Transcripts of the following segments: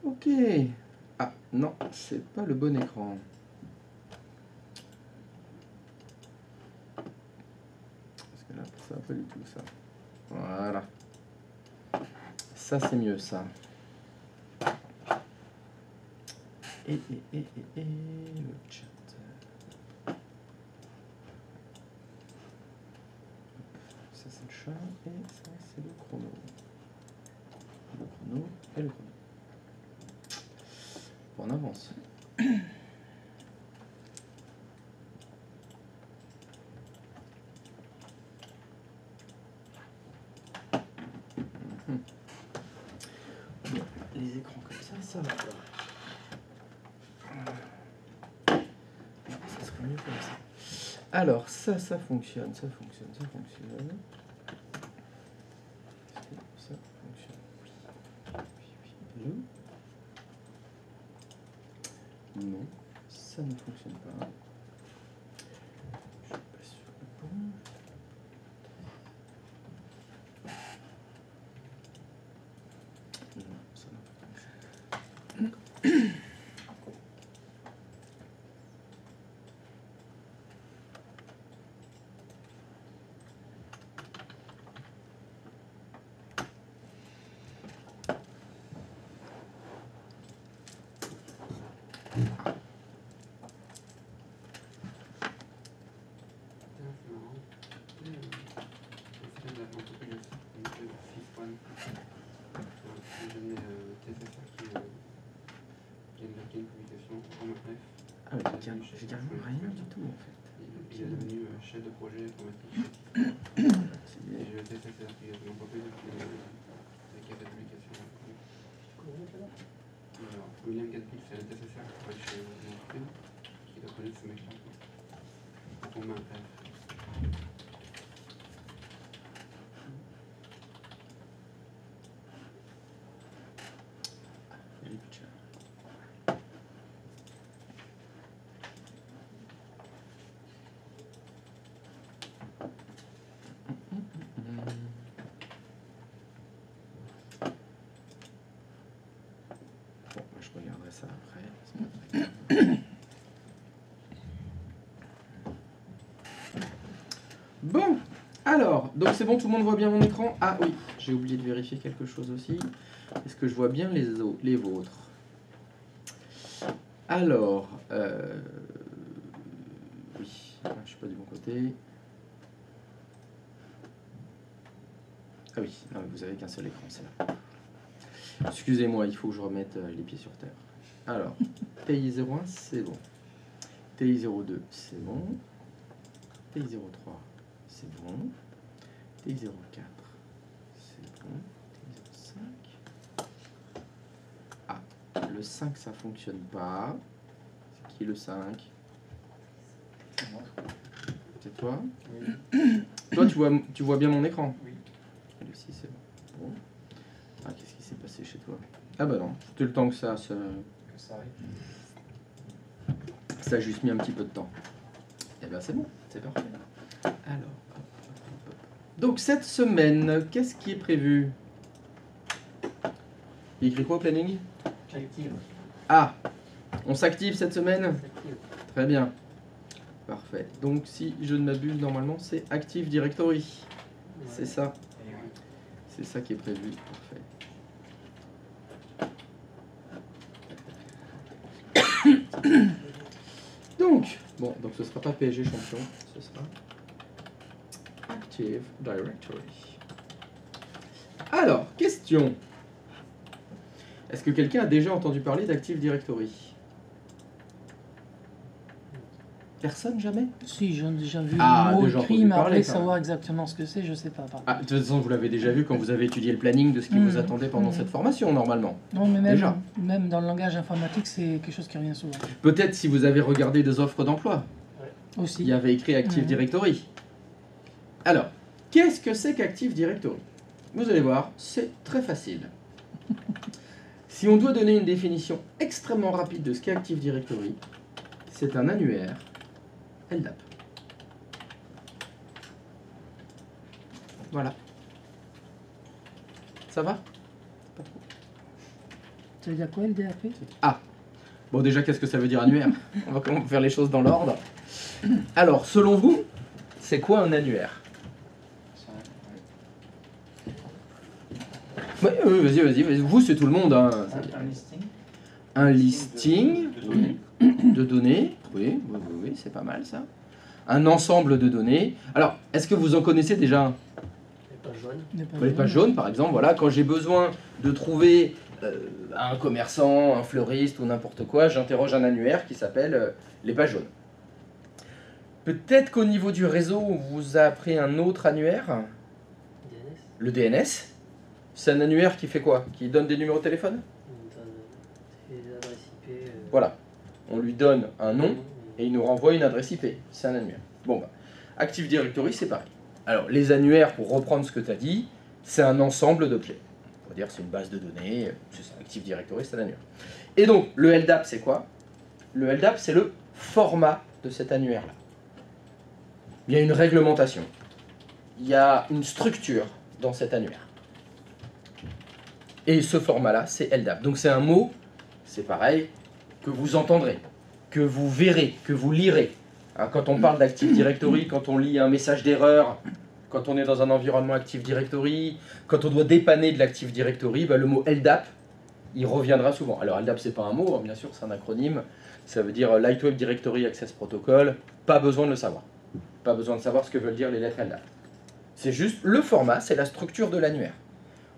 Ok. Ah, non, c'est pas le bon écran. Parce que là, ça va pas du tout, ça. Voilà. Ça, c'est mieux, ça. Et le chat. Ça, c'est le chat. Et ça, c'est le chrono. Le chrono et le chrono. On avance. Les écrans comme ça va pas. Ça serait mieux comme ça. Alors, ça fonctionne, ça fonctionne, ça fonctionne. Est-ce que ça fonctionne? Oui. Non, ça ne fonctionne pas. Je suis pas sûr que bon. Non, ça ne fonctionne pas. Ah oui, j'ai carrément rien du tout en fait. Il est devenu chef de projet informatique. Et je teste cette application d'entreprise depuis les cas d'application. William Gatfield, c'est un TSSR qui travaille chez l'entreprise, qui doit connaître ce mec-là. Donc on met un PF. Bon, je regarderai ça après. Bon, alors, donc c'est bon, tout le monde voit bien mon écran? Ah oui, j'ai oublié de vérifier quelque chose aussi. Est-ce que je vois bien les vôtres? Alors, oui, je suis pas du bon côté. Ah oui, non, vous avez qu'un seul écran, c'est là. Excusez-moi, il faut que je remette les pieds sur terre. Alors, TI01, c'est bon. TI02, c'est bon. TI03, c'est bon. TI04, c'est bon. TI05. Ah, le 5, ça fonctionne pas. C'est qui le 5? C'est moi. C'est toi? Oui. Toi, tu vois bien mon écran? Oui. Le 6, c'est bon. Bon. Ah, qu'est-ce qui s'est passé chez toi? Ah bah non, c'était le temps que ça arrive. Ça a juste mis un petit peu de temps. Et ben c'est bon, c'est parfait. Alors, hop. Donc cette semaine, qu'est-ce qui est prévu? Il écrit quoi au planning? Active. Ah, on s'active cette semaine? Active. Très bien. Parfait. Donc si je ne m'abuse, normalement c'est Active Directory. Ouais. C'est ça. C'est ça qui est prévu. Parfait. Donc ce sera pas PSG champion, ce sera Active Directory. Alors, question. Est-ce que quelqu'un a déjà entendu parler d'Active Directory? Personne, jamais? Si, j'ai déjà vu le mot écrit, mais après savoir exactement ce que c'est, je sais pas. Ah, de toute façon, vous l'avez déjà vu quand vous avez étudié le planning de ce qui vous attendait pendant cette formation, normalement. Non, mais même dans le langage informatique, c'est quelque chose qui revient souvent. Peut-être si vous avez regardé des offres d'emploi. Ouais. Aussi. Il y avait écrit Active Directory. Alors, qu'est-ce que c'est qu'Active Directory? Vous allez voir, c'est très facile. Si on doit donner une définition extrêmement rapide de ce qu'est Active Directory, c'est un annuaire LDAP. Voilà. Ça va? Ça veut dire quoi, LDAP? Ah, bon déjà, qu'est-ce que ça veut dire annuaire? On va faire les choses dans l'ordre. Alors, selon vous, c'est quoi un annuaire? Ouais, vas-y. Vous, c'est tout le monde. Hein. Un listing. Un listing de données. Oui, c'est pas mal ça. Un ensemble de données. Alors, est-ce que vous en connaissez déjà? Les pages jaunes, par exemple. Voilà, quand j'ai besoin de trouver un commerçant, un fleuriste ou n'importe quoi, j'interroge un annuaire qui s'appelle les pages jaunes. Peut-être qu'au niveau du réseau, on vous a appris un autre annuaire. DNS. Le DNS. C'est un annuaire qui fait quoi? Qui donne des numéros de téléphone? Des adresses IP. Voilà. On lui donne un nom et il nous renvoie une adresse IP. C'est un annuaire. Bon, bah, Active Directory, c'est pareil. Alors, les annuaires, pour reprendre ce que tu as dit, c'est un ensemble d'objets. On va dire que c'est une base de données. C'est ça, Active Directory, c'est un annuaire. Et donc, le LDAP, c'est quoi? Le LDAP, c'est le format de cet annuaire-là. Il y a une réglementation. Il y a une structure dans cet annuaire. Et ce format-là, c'est LDAP. Donc c'est un mot, c'est pareil, que vous entendrez, que vous verrez, que vous lirez. Hein, quand on parle d'Active Directory, quand on lit un message d'erreur, quand on est dans un environnement Active Directory, quand on doit dépanner de l'Active Directory, bah, le mot LDAP, il reviendra souvent. Alors LDAP, c'est pas un mot, hein, bien sûr, c'est un acronyme. Ça veut dire Light Web Directory Access Protocol. Pas besoin de le savoir. Pas besoin de savoir ce que veulent dire les lettres LDAP. C'est juste le format, c'est la structure de l'annuaire.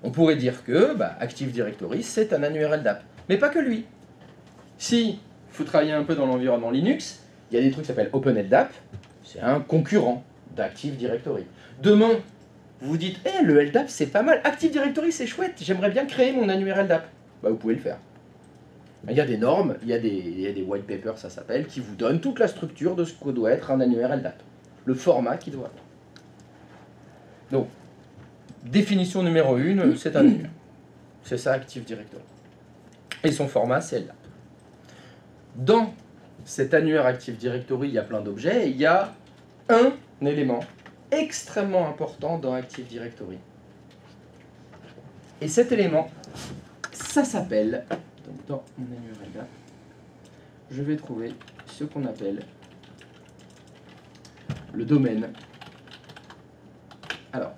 On pourrait dire que Active Directory, c'est un annuaire LDAP. Mais pas que lui. Si il faut travailler un peu dans l'environnement Linux, il y a des trucs qui s'appellent OpenLDAP. C'est un concurrent d'Active Directory. Demain, vous vous dites, le LDAP, c'est pas mal. Active Directory, c'est chouette. J'aimerais bien créer mon annuaire LDAP. Vous pouvez le faire. Il y a des normes, il y a des white papers, ça s'appelle, qui vous donnent toute la structure de ce que doit être un annuaire LDAP. Le format qu'il doit avoir. Donc, définition numéro 1, c'est un annuaire. C'est ça, Active Directory. Et son format, c'est LDAP. Dans cet annuaire Active Directory, il y a plein d'objets, et il y a un élément extrêmement important dans Active Directory. Et cet élément, ça s'appelle, donc dans mon annuaire LDAP, je vais trouver ce qu'on appelle le domaine. Alors,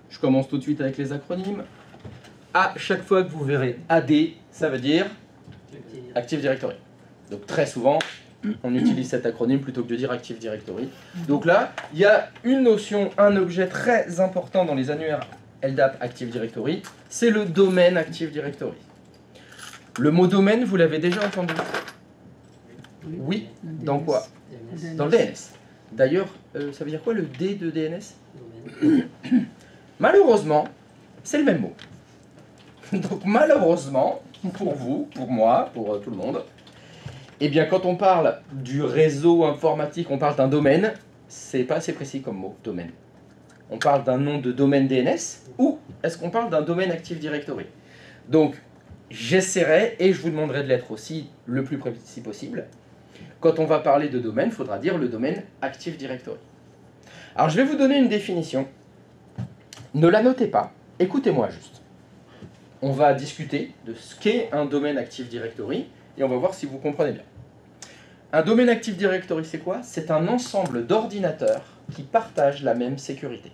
je commence tout de suite avec les acronymes. À chaque fois que vous verrez AD, ça veut dire Active Directory. Donc très souvent, on utilise cet acronyme plutôt que de dire Active Directory. Donc là, il y a une notion, un objet très important dans les annuaires LDAP Active Directory, c'est le domaine Active Directory. Le mot domaine, vous l'avez déjà entendu? Oui. Dans quoi? Dans le DNS. D'ailleurs, ça veut dire quoi le D de DNS? Malheureusement, c'est le même mot. Donc malheureusement, pour vous, pour moi, pour tout le monde, eh bien quand on parle du réseau informatique, on parle d'un domaine, c'est pas assez précis comme mot, domaine. On parle d'un nom de domaine DNS ou est-ce qu'on parle d'un domaine Active Directory? Donc j'essaierai, et je vous demanderai de l'être aussi le plus précis possible, quand on va parler de domaine, il faudra dire le domaine Active Directory. Alors je vais vous donner une définition. Ne la notez pas, écoutez-moi juste. On va discuter de ce qu'est un domaine Active Directory et on va voir si vous comprenez bien. Un domaine Active Directory, c'est quoi? C'est un ensemble d'ordinateurs qui partagent la même sécurité.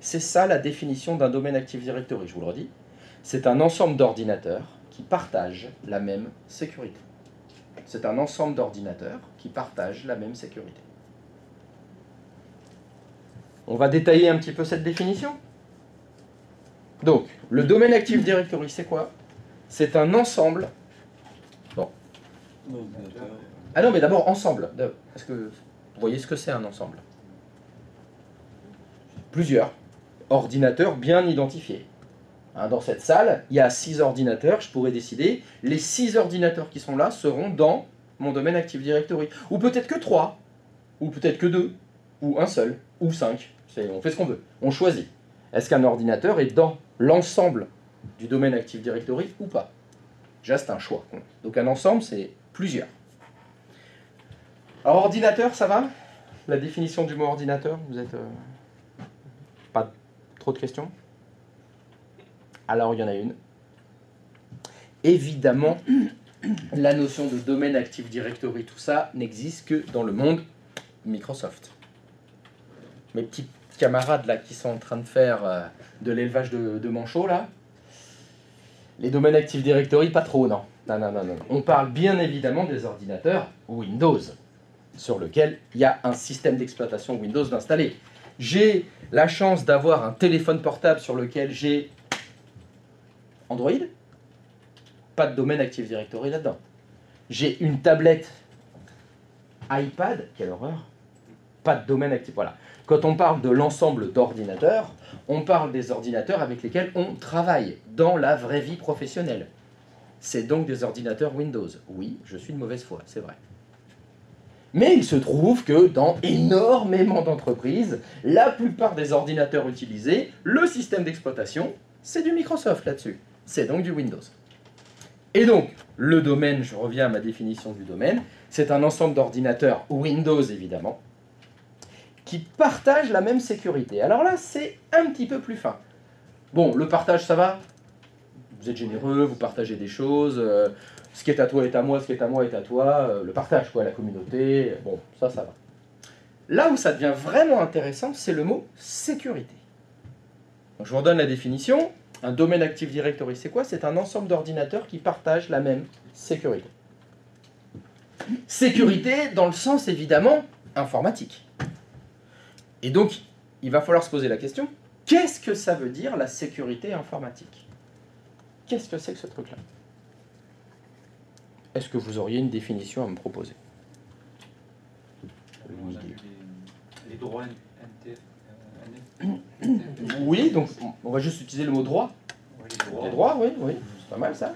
C'est ça la définition d'un domaine Active Directory, je vous le redis. C'est un ensemble d'ordinateurs qui partagent la même sécurité. C'est un ensemble d'ordinateurs qui partagent la même sécurité. On va détailler un petit peu cette définition. Donc, le domaine Active Directory, c'est quoi? C'est un ensemble... Bon. Ah non, mais d'abord, ensemble. Parce que vous voyez ce que c'est un ensemble. Plusieurs ordinateurs bien identifiés. Dans cette salle, il y a 6 ordinateurs. Je pourrais décider, les 6 ordinateurs qui sont là seront dans mon domaine Active Directory. Ou peut-être que 3, ou peut-être que 2, ou un seul, ou 5. On fait ce qu'on veut. On choisit. Est-ce qu'un ordinateur est dans l'ensemble du domaine Active Directory ou pas? Déjà, c'est un choix. Donc un ensemble, c'est plusieurs. Alors ordinateur, ça va? La définition du mot ordinateur, vous êtes... Pas trop de questions? Alors il y en a une. évidemment, la notion de domaine Active Directory, tout ça, n'existe que dans le monde Microsoft. Mes petits camarades là qui sont en train de faire de l'élevage de manchots, là, les domaines Active Directory, pas trop, non. Non. On parle bien évidemment des ordinateurs Windows, sur lesquels il y a un système d'exploitation Windows d'installer. J'ai la chance d'avoir un téléphone portable sur lequel j'ai Android, pas de domaine Active Directory là-dedans. J'ai une tablette iPad, quelle horreur, pas de domaine Active. Voilà. Quand on parle de l'ensemble d'ordinateurs, on parle des ordinateurs avec lesquels on travaille dans la vraie vie professionnelle. C'est donc des ordinateurs Windows. Oui, je suis de mauvaise foi, c'est vrai. Mais il se trouve que dans énormément d'entreprises, la plupart des ordinateurs utilisés, le système d'exploitation, c'est du Microsoft là-dessus. C'est donc du Windows. Et donc, le domaine, je reviens à ma définition du domaine, c'est un ensemble d'ordinateurs Windows évidemment, qui partagent la même sécurité. Alors là, c'est un petit peu plus fin. Bon, le partage, ça va? Vous êtes généreux, vous partagez des choses, ce qui est à toi est à moi, ce qui est à moi est à toi, le partage, quoi, la communauté, bon, ça va. Là où ça devient vraiment intéressant, c'est le mot sécurité. Donc, je vous redonne la définition. Un domaine Active Directory, c'est quoi? C'est un ensemble d'ordinateurs qui partagent la même sécurité. Sécurité dans le sens, évidemment, informatique. Et donc, il va falloir se poser la question, qu'est-ce que ça veut dire la sécurité informatique? Qu'est-ce que c'est que ce truc-là? Est-ce que vous auriez une définition à me proposer? Les droits Oui, donc on va juste utiliser le mot droit. Les droits, oui, c'est pas mal ça.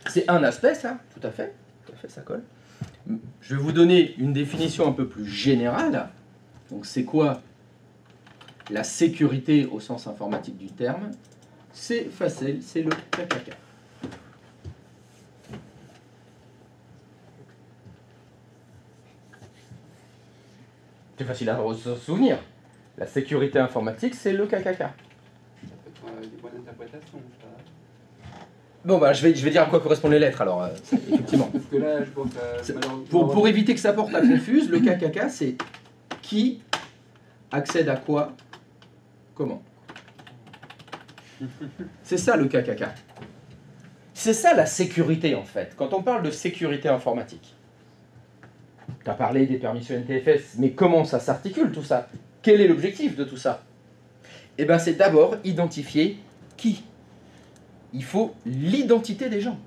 C'est un aspect, ça, tout à fait, ça colle. Je vais vous donner une définition un peu plus générale. Donc c'est quoi la sécurité au sens informatique du terme? C'est facile, c'est le KKK. C'est facile à se souvenir. La sécurité informatique, c'est le KKK. Ça peut être des points d'interprétation, ça. Bon, bah, je vais dire à quoi correspondent les lettres, alors, effectivement. Parce que là, je pense Pour éviter que ça porte à confuse, le KKK, c'est qui accède à quoi, comment. C'est ça le KKK. C'est ça la sécurité, en fait, quand on parle de sécurité informatique. Tu as parlé des permissions NTFS, mais comment ça s'articule tout ça? Quel est l'objectif de tout ça? Eh bien, c'est d'abord identifier qui. Il faut l'identité des gens.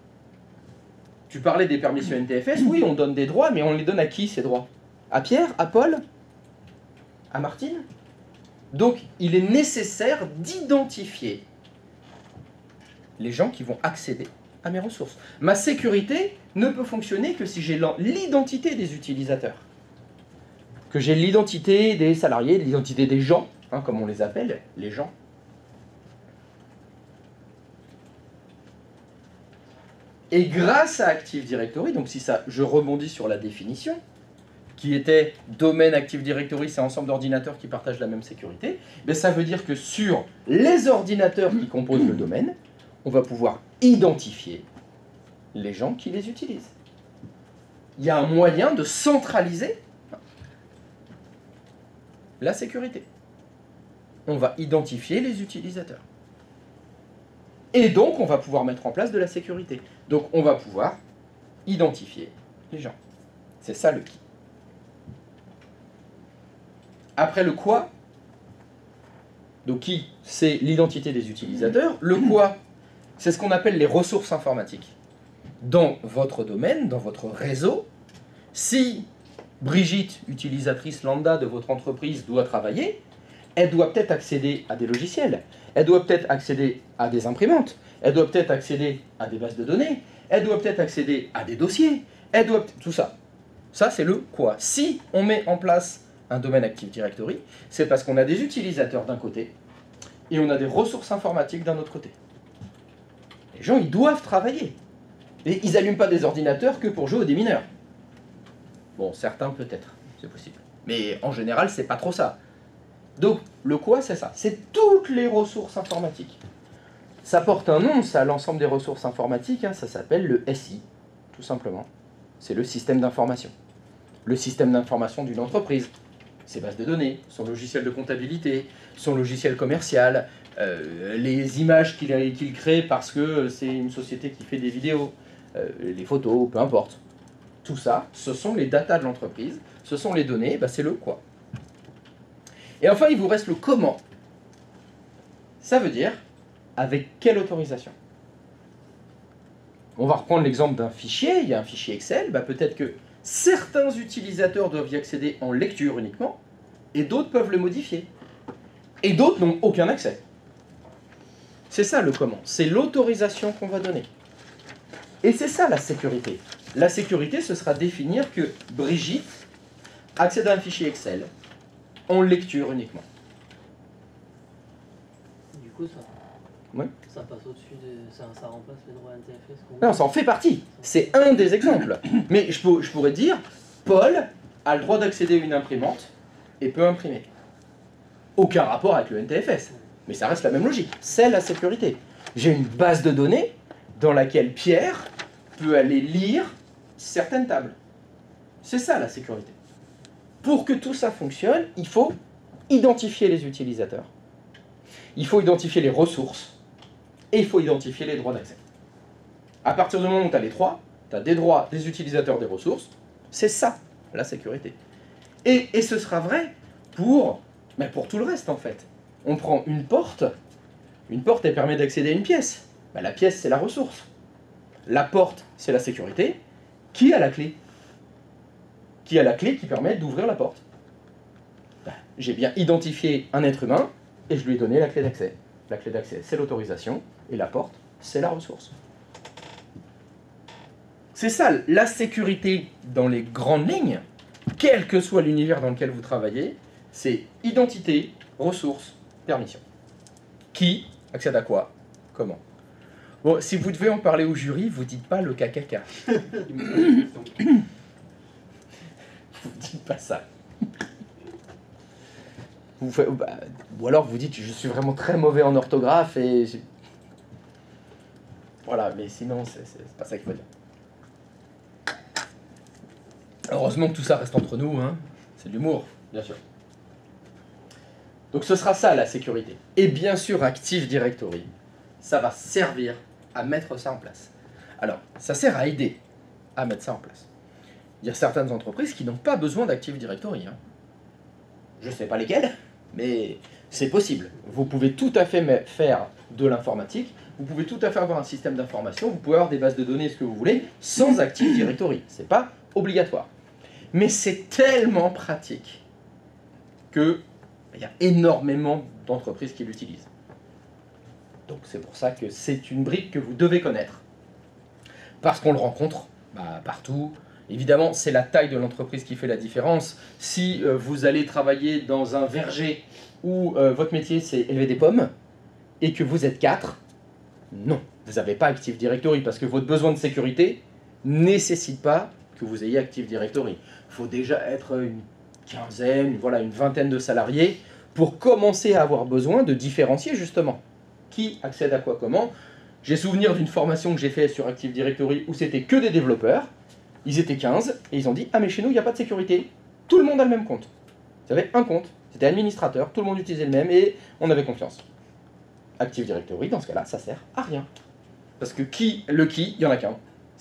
Tu parlais des permissions NTFS, oui, on donne des droits, mais on les donne à qui ces droits? À Pierre? À Paul? À Martine? Donc, il est nécessaire d'identifier les gens qui vont accéder à mes ressources. Ma sécurité ne peut fonctionner que si j'ai l'identité des utilisateurs. Que j'ai l'identité des salariés, l'identité des gens, hein, comme on les appelle, les gens. Et grâce à Active Directory, donc si ça, je rebondis sur la définition, qui était domaine Active Directory, c'est un ensemble d'ordinateurs qui partagent la même sécurité, mais ça veut dire que sur les ordinateurs qui composent le domaine, on va pouvoir identifier les gens qui les utilisent. Il y a un moyen de centraliser la sécurité. On va identifier les utilisateurs. Et donc, on va pouvoir mettre en place de la sécurité. Donc, on va pouvoir identifier les gens. C'est ça le qui. Après le quoi, donc qui, c'est l'identité des utilisateurs. Le quoi, c'est ce qu'on appelle les ressources informatiques. Dans votre domaine, dans votre réseau, si Brigitte, utilisatrice lambda de votre entreprise, doit travailler, elle doit peut-être accéder à des logiciels, elle doit peut-être accéder à des imprimantes, elle doit peut-être accéder à des bases de données, elle doit peut-être accéder à des dossiers, elle doit... tout ça. Ça, c'est le quoi. Si on met en place un domaine Active Directory, c'est parce qu'on a des utilisateurs d'un côté et on a des ressources informatiques d'un autre côté. Les gens, ils doivent travailler. Et ils n'allument pas des ordinateurs que pour jouer aux démineurs. Bon, certains peut-être, c'est possible. Mais en général, c'est pas trop ça. Donc, le quoi, c'est ça. C'est toutes les ressources informatiques. Ça porte un nom, ça, l'ensemble des ressources informatiques, hein, ça s'appelle le SI, tout simplement. C'est le système d'information. Le système d'information d'une entreprise, ses bases de données, son logiciel de comptabilité, son logiciel commercial, les images qu'il crée parce que c'est une société qui fait des vidéos, les photos, peu importe. Tout ça, ce sont les datas de l'entreprise, ce sont les données, bah c'est le quoi. Et enfin, il vous reste le comment. Ça veut dire avec quelle autorisation. On va reprendre l'exemple d'un fichier, il y a un fichier Excel, bah peut-être que certains utilisateurs doivent y accéder en lecture uniquement, et d'autres peuvent le modifier. Et d'autres n'ont aucun accès. C'est ça le comment, c'est l'autorisation qu'on va donner. Et c'est ça la sécurité. La sécurité, ce sera définir que Brigitte accède à un fichier Excel en lecture uniquement. Du coup, ça, ouais. Ça passe au-dessus de... Ça remplace les droits NTFS. Non, ça en fait partie. C'est un des exemples. Mais je pourrais dire, Paul a le droit d'accéder à une imprimante et peut imprimer. Aucun rapport avec le NTFS. Mais ça reste la même logique. C'est la sécurité. J'ai une base de données dans laquelle Pierre peut aller lire certaines tables. C'est ça la sécurité. Pour que tout ça fonctionne, il faut identifier les utilisateurs. Il faut identifier les ressources. Et il faut identifier les droits d'accès. À partir du moment où tu as les trois, tu as des droits, des utilisateurs, des ressources, c'est ça, la sécurité. Et ce sera vrai pour tout le reste, en fait. On prend une porte, elle permet d'accéder à une pièce. La pièce, c'est la ressource. La porte, c'est la sécurité. Qui a la clé? Qui a la clé qui permet d'ouvrir la porte? J'ai bien identifié un être humain, et je lui ai donné la clé d'accès. La clé d'accès, c'est l'autorisation, et la porte, c'est la ressource. C'est ça, la sécurité dans les grandes lignes, quel que soit l'univers dans lequel vous travaillez, c'est identité, ressources, permission. Qui accède à quoi? Comment? Bon, si vous devez en parler au jury, vous dites pas le KKK. Vous dites pas ça. Ou alors vous dites, je suis vraiment très mauvais en orthographe et... Voilà, mais sinon, c'est pas ça qu'il faut dire. Heureusement que tout ça reste entre nous, hein. C'est de l'humour, bien sûr. Donc ce sera ça la sécurité. Et bien sûr, Active Directory, ça va servir à mettre ça en place. Alors, ça sert à aider à mettre ça en place. Il y a certaines entreprises qui n'ont pas besoin d'Active Directory. Hein. Je ne sais pas lesquelles, mais c'est possible. Vous pouvez tout à fait faire de l'informatique, vous pouvez tout à fait avoir un système d'information, vous pouvez avoir des bases de données, ce que vous voulez, sans Active Directory. Ce n'est pas obligatoire. Mais c'est tellement pratique qu'il y a énormément d'entreprises qui l'utilisent. Donc c'est pour ça que c'est une brique que vous devez connaître. Parce qu'on le rencontre partout. Évidemment, c'est la taille de l'entreprise qui fait la différence. Si vous allez travailler dans un verger où votre métier c'est élever des pommes, et que vous êtes 4, non, vous n'avez pas Active Directory, parce que votre besoin de sécurité ne nécessite pas que vous ayez Active Directory. Il faut déjà être une quinzaine, voilà, une vingtaine de salariés, pour commencer à avoir besoin de différencier justement qui accède à quoi, comment. J'ai souvenir d'une formation que j'ai faite sur Active Directory où c'était que des développeurs. Ils étaient 15 et ils ont dit « Ah mais chez nous, il n'y a pas de sécurité. Tout le monde a le même compte. » Vous avez un compte, c'était administrateur, tout le monde utilisait le même et on avait confiance. Active Directory, dans ce cas-là, ça sert à rien. Parce que il n'y en a qu'un.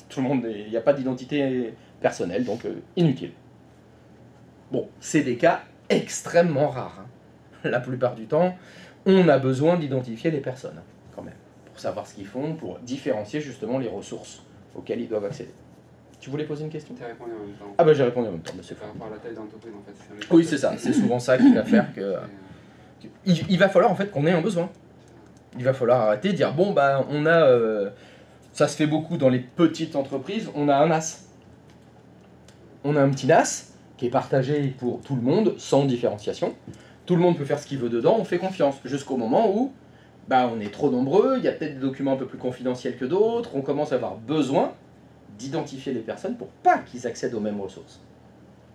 Tout le monde, il n'y a pas d'identité personnelle, donc inutile. Bon, c'est des cas extrêmement rares. Hein. La plupart du temps, on a besoin d'identifier les personnes, quand même, pour savoir ce qu'ils font, pour différencier justement les ressources auxquelles ils doivent accéder. Tu voulais poser une question? Tu as répondu en même temps. Ah bah j'ai répondu en même temps, c'est par rapport à la taille d'entreprise en fait. Oui, c'est ça, c'est souvent ça qui va faire que... Il va falloir en fait qu'on ait un besoin. Il va falloir arrêter de dire, bon bah on a... ça se fait beaucoup dans les petites entreprises, on a un NAS. On a un petit NAS qui est partagé pour tout le monde, sans différenciation. Tout le monde peut faire ce qu'il veut dedans, on fait confiance, jusqu'au moment où on est trop nombreux, il y a peut-être des documents un peu plus confidentiels que d'autres, on commence à avoir besoin d'identifier les personnes pour pas qu'ils accèdent aux mêmes ressources.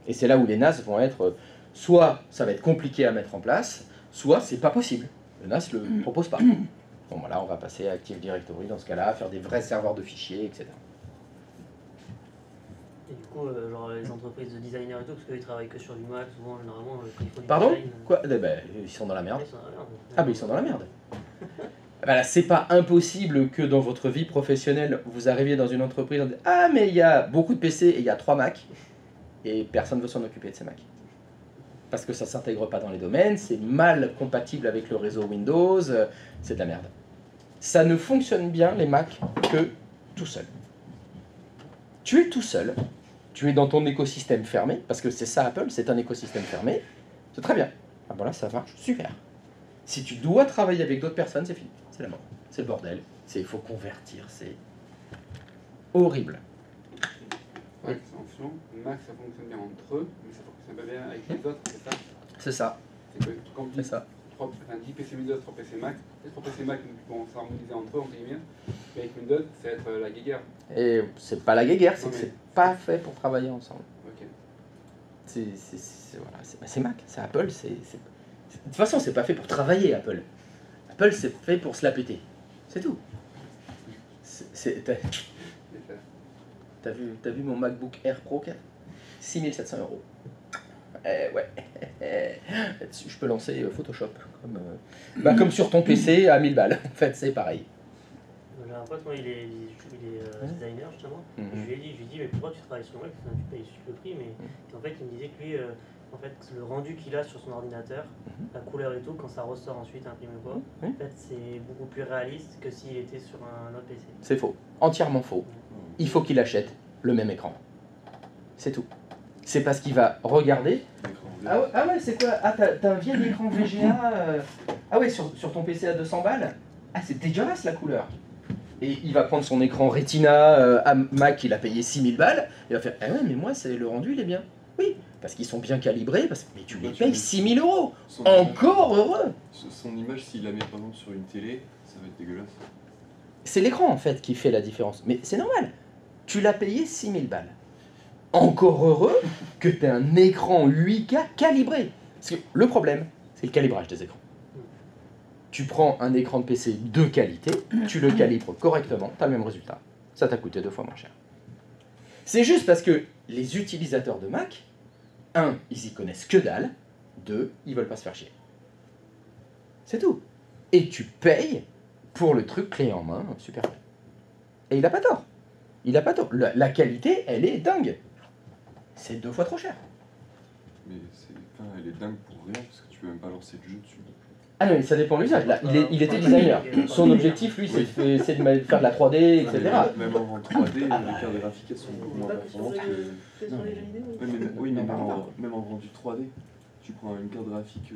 Et c'est là où les NAS vont être, soit ça va être compliqué à mettre en place, soit c'est pas possible. Le NAS le propose pas. Bon, voilà, on va passer à Active Directory dans ce cas-là, faire des vrais serveurs de fichiers, etc. Et du coup, genre les entreprises de designers et tout, parce qu'ils travaillent que sur du Mac, souvent, généralement, quand ils font du Pardon? design. Quoi? Eh ben, ils sont dans la merde. Ils sont dans la merde. Ah, mais ils sont dans la merde. Voilà, c'est pas impossible que dans votre vie professionnelle, vous arriviez dans une entreprise et dites, ah, mais il y a beaucoup de PC et il y a 3 Mac, et personne ne veut s'en occuper de ces Mac. Parce que ça ne s'intègre pas dans les domaines, c'est mal compatible avec le réseau Windows, c'est de la merde. Ça ne fonctionne bien, les Mac, que tout seul. Tu es tout seul, tu es dans ton écosystème fermé, parce que c'est ça Apple, c'est un écosystème fermé, c'est très bien. Ah voilà, ça marche, super. Si tu dois travailler avec d'autres personnes, c'est fini, c'est la mort, c'est le bordel, il faut convertir, c'est horrible. Ouais, c'est en fonction. Mac, ça fonctionne bien entre eux, mais ça fonctionne pas bien avec les autres, c'est ça? C'est ça, C'est que quand c'est ça. 10 PC Windows, 3 PC Mac, les 3 PC Mac vont s'harmoniser entre eux, entre guillemets, mais avec Windows, ça va être la guéguerre. Et c'est pas la guéguerre, c'est Non, que mais- c'est pas fait pour travailler ensemble. Ok. Voilà, c'est Mac, c'est Apple, de toute façon, c'est pas fait pour travailler, Apple. Apple, c'est fait pour se la péter. C'est tout. T'as vu mon MacBook Air Pro 4 6 700 €. Ouais. Là-dessus, je peux lancer Photoshop. Comme sur ton PC à 1000 balles. En fait, c'est pareil. J'ai un pote, moi, il est designer justement. Mhm. Je lui ai dit, mais pourquoi tu travailles sur Mac? Enfin, tu payes le prix, mais en fait, il me disait que lui, en fait, le rendu qu'il a sur son ordinateur, la couleur et tout, quand ça ressort ensuite imprimé ou quoi, en fait, c'est beaucoup plus réaliste que s'il était sur un autre PC. C'est faux. Entièrement faux. Il faut qu'il achète le même écran. C'est tout. C'est parce qu'il va regarder. Ah ouais, c'est quoi? Ah, t'as un vieil écran VGA. Ah ouais, sur ton PC à 200 balles. Ah, c'est dégueulasse la couleur. Et il va prendre son écran Retina à Mac, il a payé 6000 balles. Il va faire, ah ouais, mais moi, le rendu, il est bien. Oui, parce qu'ils sont bien calibrés, mais tu les payes 6000 €. Encore heureux. Son image, s'il la met par exemple sur une télé, ça va être dégueulasse. C'est l'écran en fait qui fait la différence. Mais c'est normal. Tu l'as payé 6000 balles. Encore heureux que tu aies un écran 8K calibré. Parce que le problème, c'est le calibrage des écrans. Tu prends un écran de PC de qualité, tu le calibres correctement, tu as le même résultat. Ça t'a coûté 2 fois moins cher. C'est juste parce que les utilisateurs de Mac, 1, ils y connaissent que dalle, 2, ils veulent pas se faire chier. C'est tout. Et tu payes pour le truc clé en main, super bien. Et il a pas tort. Il a pas tort. La qualité, elle est dingue. C'est 2 fois trop cher. Mais elle est dingue pour rien parce que tu peux même pas lancer le jeu dessus. Ah non, mais ça dépend de l'usage. Là, il était designer. Son objectif, lui, c'est de faire de la 3D, etc. Même en 3D, les cartes graphiques elles sont beaucoup moins performantes que. Oui, mais même en rendu 3D, tu prends une carte graphique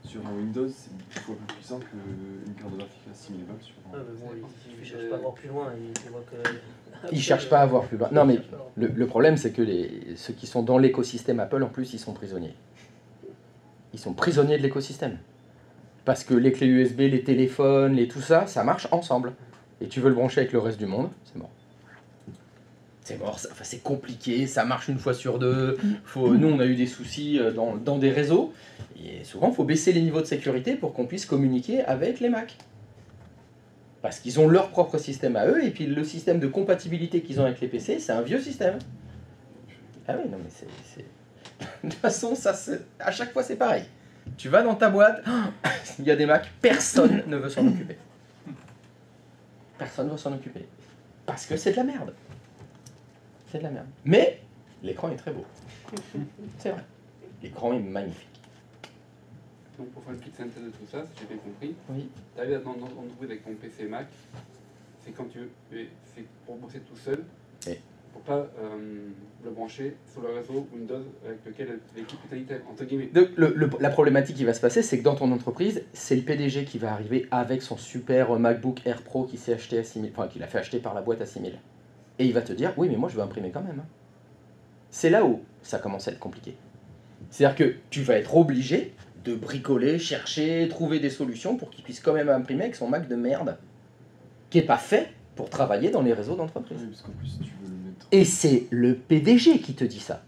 sur un Windows, c'est 10 fois plus puissant qu'une carte graphique à 6000 balles sur un. Ah, mais bon, il cherche pas à voir plus loin. Il voit que... Il cherche pas à voir plus loin. Non, mais le problème, c'est que ceux qui sont dans l'écosystème Apple, en plus, ils sont prisonniers. Ils sont prisonniers de l'écosystème. Parce que les clés USB, les téléphones, tout ça, ça marche ensemble. Et tu veux le brancher avec le reste du monde, c'est mort. C'est mort, c'est compliqué, ça marche une fois sur deux. Nous, on a eu des soucis dans des réseaux. Et souvent, il faut baisser les niveaux de sécurité pour qu'on puisse communiquer avec les Mac. Parce qu'ils ont leur propre système à eux, et puis le système de compatibilité qu'ils ont avec les PC, c'est un vieux système. Ah oui, non mais c'est... De toute façon, à chaque fois, c'est pareil. Tu vas dans ta boîte, il y a des Macs, personne ne veut s'en occuper. Personne ne veut s'en occuper. Parce que c'est de la merde. C'est de la merde. Mais l'écran est très beau. C'est vrai. L'écran est magnifique. Donc pour faire une petite synthèse de tout ça, si j'ai bien compris, Oui. tu arrives dans une entreprise avec ton PC Mac, c'est quand tu veux, c'est pour bosser tout seul, Oui. pour pas le brancher sur le réseau Windows avec lequel l'équipe est qualité, entre guillemets. Donc, la problématique qui va se passer, c'est que dans ton entreprise, c'est le PDG qui va arriver avec son super MacBook Air Pro qui s'est acheté à 6000, enfin qu'il a fait acheter par la boîte à 6000. Et il va te dire, oui mais moi je veux imprimer quand même. C'est là où ça commence à être compliqué. C'est-à-dire que tu vas être obligé de bricoler, chercher, trouver des solutions pour qu'il puisse quand même imprimer avec son Mac de merde, qui n'est pas fait pour travailler dans les réseaux d'entreprise. Oui, parce qu'en plus, tu veux le mettre. Et c'est le PDG qui te dit ça.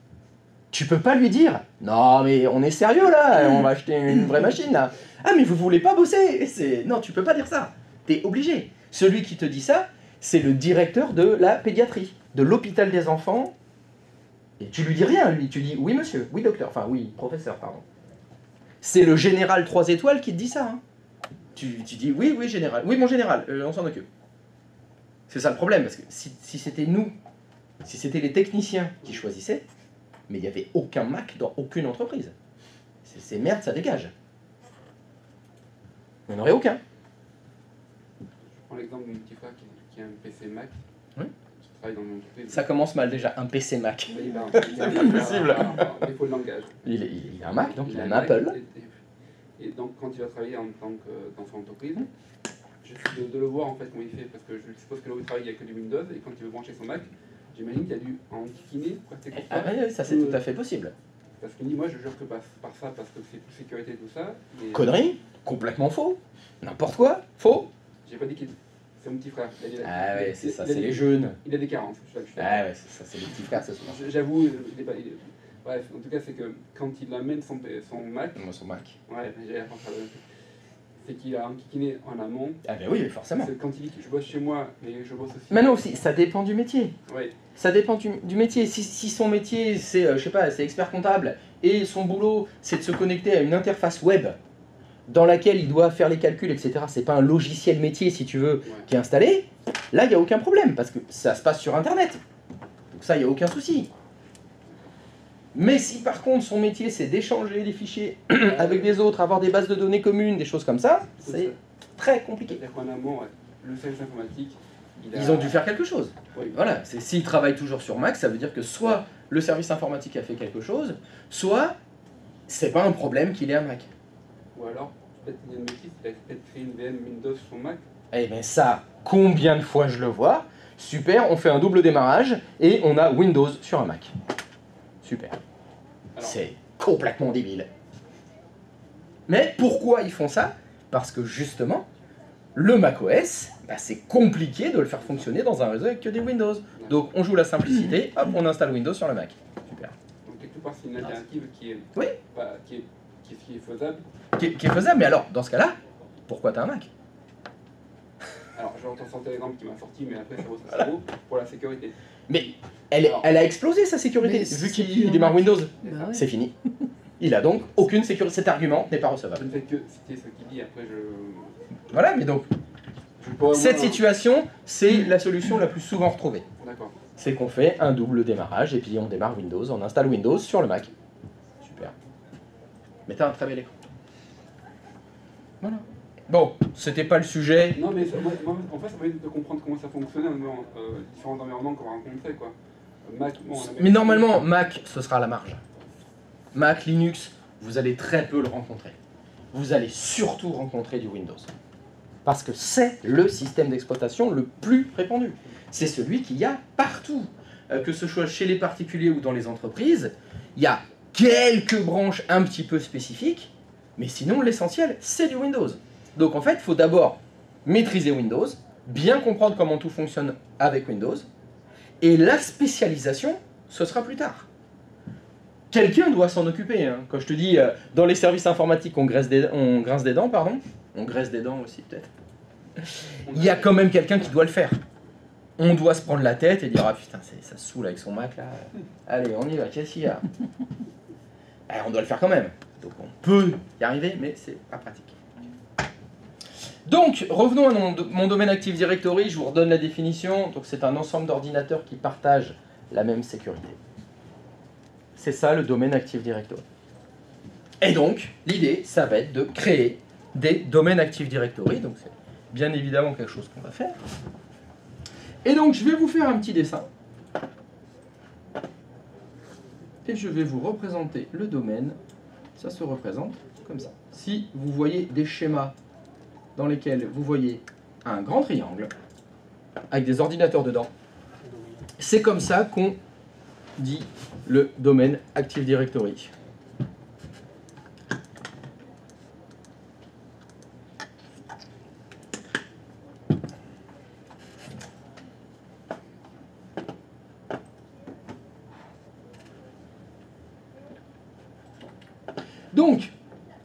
Tu peux pas lui dire « Non, mais on est sérieux là, on va acheter une vraie machine là. Ah, mais vous voulez pas bosser ?» Non, tu peux pas dire ça. T'es obligé. Celui qui te dit ça, c'est le directeur de la pédiatrie, de l'hôpital des enfants. Et tu lui dis rien, lui. Tu dis oui monsieur, oui docteur, enfin oui professeur, pardon. C'est le général 3 étoiles qui te dit ça. Hein. Tu dis oui, oui général, oui mon général, on s'en occupe. C'est ça le problème, parce que si c'était nous, si c'était les techniciens qui choisissaient, mais il n'y avait aucun Mac dans aucune entreprise. C'est merde, ça dégage. Il n'y en aurait aucun. Je prends l'exemple de mon petit frère qui a un PC Mac, Oui. qui travaille dans une entreprise. Ça commence mal déjà, un PC Mac. Il a C'est pas possible. un défaut de langage. Il a un Mac, donc il a un Mac, Apple. Et donc quand il va travailler en tant que dans son entreprise, j'essaie de le voir en fait comment il fait, parce que je suppose que là où il travaille il n'y a que du Windows, et quand il veut brancher son Mac, j'imagine qu'il a dû en kikiner, presque pour Ah, oui, ça c'est tout à fait possible. Parce qu'il dit moi je jure que par ça, parce que c'est pour sécurité et tout ça. Et Connerie, complètement faux. N'importe quoi, faux. j'ai pas dit qu'il. C'est mon petit frère. Ah ouais, c'est ça, il a c'est des- les jeunes. Il a des carences. je suis d'accord. Ah ouais, c'est ça, c'est les petits frères, c'est souvent. J'avoue, bref, en tout cas, c'est que quand il amène son Mac, Moi, son Mac. ouais, j'ai appris ça, c'est qu'il a enquiquiné en amont. Ah ben oui, forcément. C'est quand il dit que je bosse chez moi, mais je bosse aussi. Maintenant aussi, ça dépend du métier. Ouais. Ça dépend du métier. Si son métier, c'est, je sais pas, c'est expert comptable, et son boulot, c'est de se connecter à une interface web dans laquelle il doit faire les calculs, etc. C'est pas un logiciel métier, si tu veux, Ouais. qui est installé. Là, il n'y a aucun problème, parce que ça se passe sur Internet. Donc ça, il n'y a aucun souci. Mais si par contre, son métier, c'est d'échanger des fichiers avec des autres, avoir des bases de données communes, des choses comme ça, c'est très compliqué. C'est-à-dire qu'en amont, ouais, le service informatique, Ils ont dû faire quelque chose. Oui. Voilà, s'ils travaillent toujours sur Mac, ça veut dire que soit le service informatique a fait quelque chose, soit c'est pas un problème qu'il ait un Mac. Ou alors, peut-être qu'il y a une bêtise, il a peut-être créé une VM Windows sur son Mac. Eh bien ça, combien de fois je le vois? Super, on fait un double démarrage et on a Windows sur un Mac. Super. Alors, C'est complètement débile. Mais pourquoi ils font ça? Parce que justement, le macOS, bah, c'est compliqué de le faire fonctionner dans un réseau avec que des Windows. Donc on joue la simplicité, hop, on installe Windows sur le Mac. Super. donc quelque part, c'est une alternative qui est, Oui. qui est faisable. Qui est faisable, mais alors, dans ce cas-là, pourquoi t'as un Mac? Alors, je retrouve son Telegram qui m'a sorti, mais après, ça vaut ce que ça vaut pour la sécurité. Mais elle a explosé sa sécurité, Mais vu c'est qu'il plus démarre un Mac. Windows. Bah ouais. C'est fini. Il a donc aucune sécurité. Cet argument n'est pas Je recevable. ne fais que citer ce qu'il dit, après, je. Voilà, mais donc, je pourrais cette voir- situation, c'est la solution la plus souvent retrouvée. D'accord. C'est qu'on fait un double démarrage et puis on démarre Windows, on installe Windows sur le Mac. Super. Mais t'as un très bel écran. Voilà. Bon, c'était pas le sujet. Non, mais en fait, ça permet de comprendre comment ça fonctionnait dans différents environnements qu'on va rencontrer, quoi. Mac, bon, on a Mais normalement, Mac, ce sera à la marge. Mac, Linux, vous allez très peu le rencontrer. Vous allez surtout rencontrer du Windows. Parce que c'est le système d'exploitation le plus répandu. C'est celui qu'il y a partout. Que ce soit chez les particuliers ou dans les entreprises, il y a quelques branches un petit peu spécifiques, mais sinon l'essentiel, c'est du Windows. Donc en fait, il faut d'abord maîtriser Windows, bien comprendre comment tout fonctionne avec Windows, et la spécialisation, ce sera plus tard. Quelqu'un doit s'en occuper. Hein. Quand je te dis, dans les services informatiques, on grince des dents, pardon. On graisse des dents aussi, peut-être. Il y a quand même quelqu'un qui doit le faire. On doit se prendre la tête et dire, ah putain, ça saoule avec son Mac, là. Allez, on y va, qu'est-ce qu'il y a? On doit le faire quand même. Donc on peut y arriver, mais c'est pas pratique. Donc, revenons à mon domaine Active Directory, je vous redonne la définition. Donc c'est un ensemble d'ordinateurs qui partagent la même sécurité. C'est ça le domaine Active Directory. Et donc, l'idée, ça va être de créer des domaines Active Directory. Donc c'est bien évidemment quelque chose qu'on va faire. Et donc, je vais vous faire un petit dessin. Et je vais vous représenter le domaine. Ça se représente comme ça. Si vous voyez des schémas dans lesquels vous voyez un grand triangle avec des ordinateurs dedans, c'est comme ça qu'on dit le domaine Active Directory. Donc,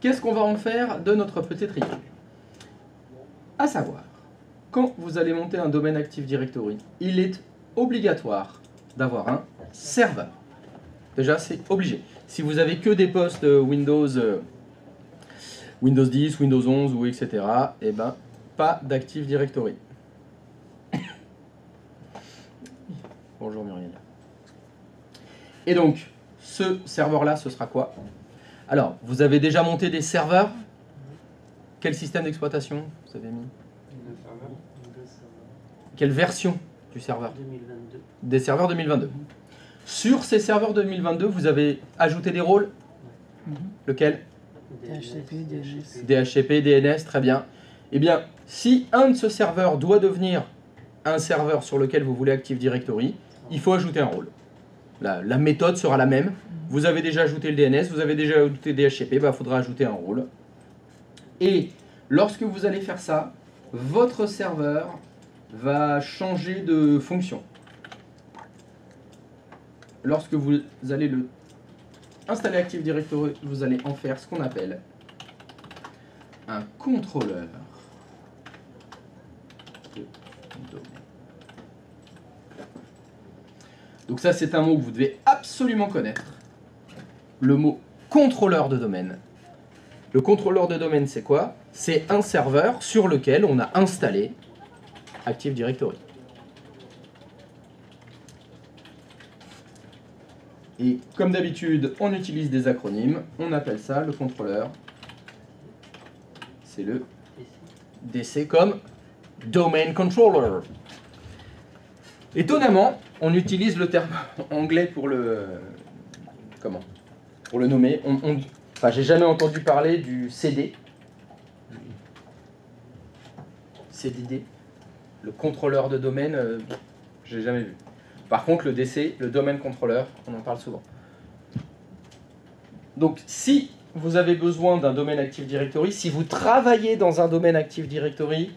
qu'est-ce qu'on va en faire de notre petit triangle? À savoir vous allez monter un domaine Active Directory, il est obligatoire d'avoir un serveur. Déjà, c'est obligé. Si vous avez que des postes Windows 10, Windows 11 ou etc., eh ben, pas d'Active Directory. Bonjour Muriel. Et donc, ce serveur-là, ce sera quoi? Alors, vous avez déjà monté des serveurs? Quel système d'exploitation vous avez mis? Quelle version du serveur? 2022. Des serveurs 2022. Sur ces serveurs 2022, vous avez ajouté des rôles? Lequel? DHCP, DNS. DHCP, DNS, très bien. Eh bien, si un de ce serveur doit devenir un serveur sur lequel vous voulez Active Directory, il faut ajouter un rôle. La méthode sera la même. Vous avez déjà ajouté le DNS, vous avez déjà ajouté le DHCP, il faudra ajouter un rôle. Et lorsque vous allez faire ça, votre serveur va changer de fonction. Lorsque vous allez le installer Active Directory, vous allez en faire ce qu'on appelle un contrôleur de domaine. Donc ça, c'est un mot que vous devez absolument connaître. Le mot contrôleur de domaine. Le contrôleur de domaine, c'est quoi? C'est un serveur sur lequel on a installé Active Directory. Et comme d'habitude, on utilise des acronymes. On appelle ça le contrôleur. C'est le DC comme Domain Controller. Étonnamment, on utilise le terme anglais pour le... Comment? Pour le nommer. Enfin, j'ai jamais entendu parler du CD. CDD. Le contrôleur de domaine, j'ai jamais vu. Par contre, le DC, le Domain Controller, on en parle souvent. Donc, si vous avez besoin d'un domaine Active Directory, si vous travaillez dans un domaine Active Directory,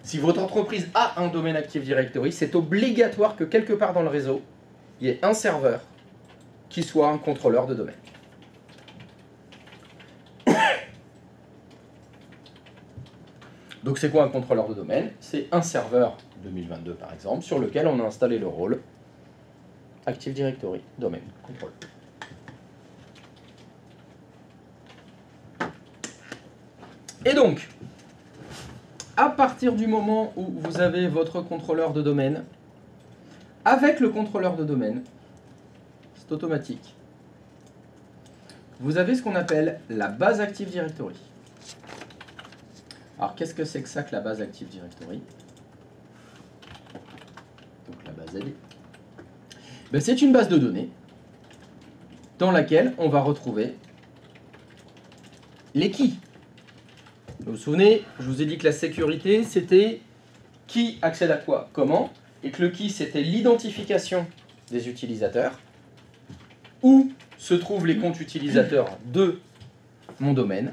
si votre entreprise a un domaine Active Directory, c'est obligatoire que quelque part dans le réseau, il y ait un serveur qui soit un contrôleur de domaine. Donc c'est quoi un contrôleur de domaine? C'est un serveur 2022 par exemple, sur lequel on a installé le rôle Active Directory, domaine, contrôle. Et donc, à partir du moment où vous avez votre contrôleur de domaine, avec le contrôleur de domaine, c'est automatique, vous avez ce qu'on appelle la base Active Directory. Alors, qu'est-ce que c'est que ça que la base Active Directory? Donc, la base AD. Ben, c'est une base de données dans laquelle on va retrouver les keys. Vous vous souvenez, je vous ai dit que la sécurité, c'était qui accède à quoi, comment, et que le key, c'était l'identification des utilisateurs, où se trouvent les comptes utilisateurs de mon domaine.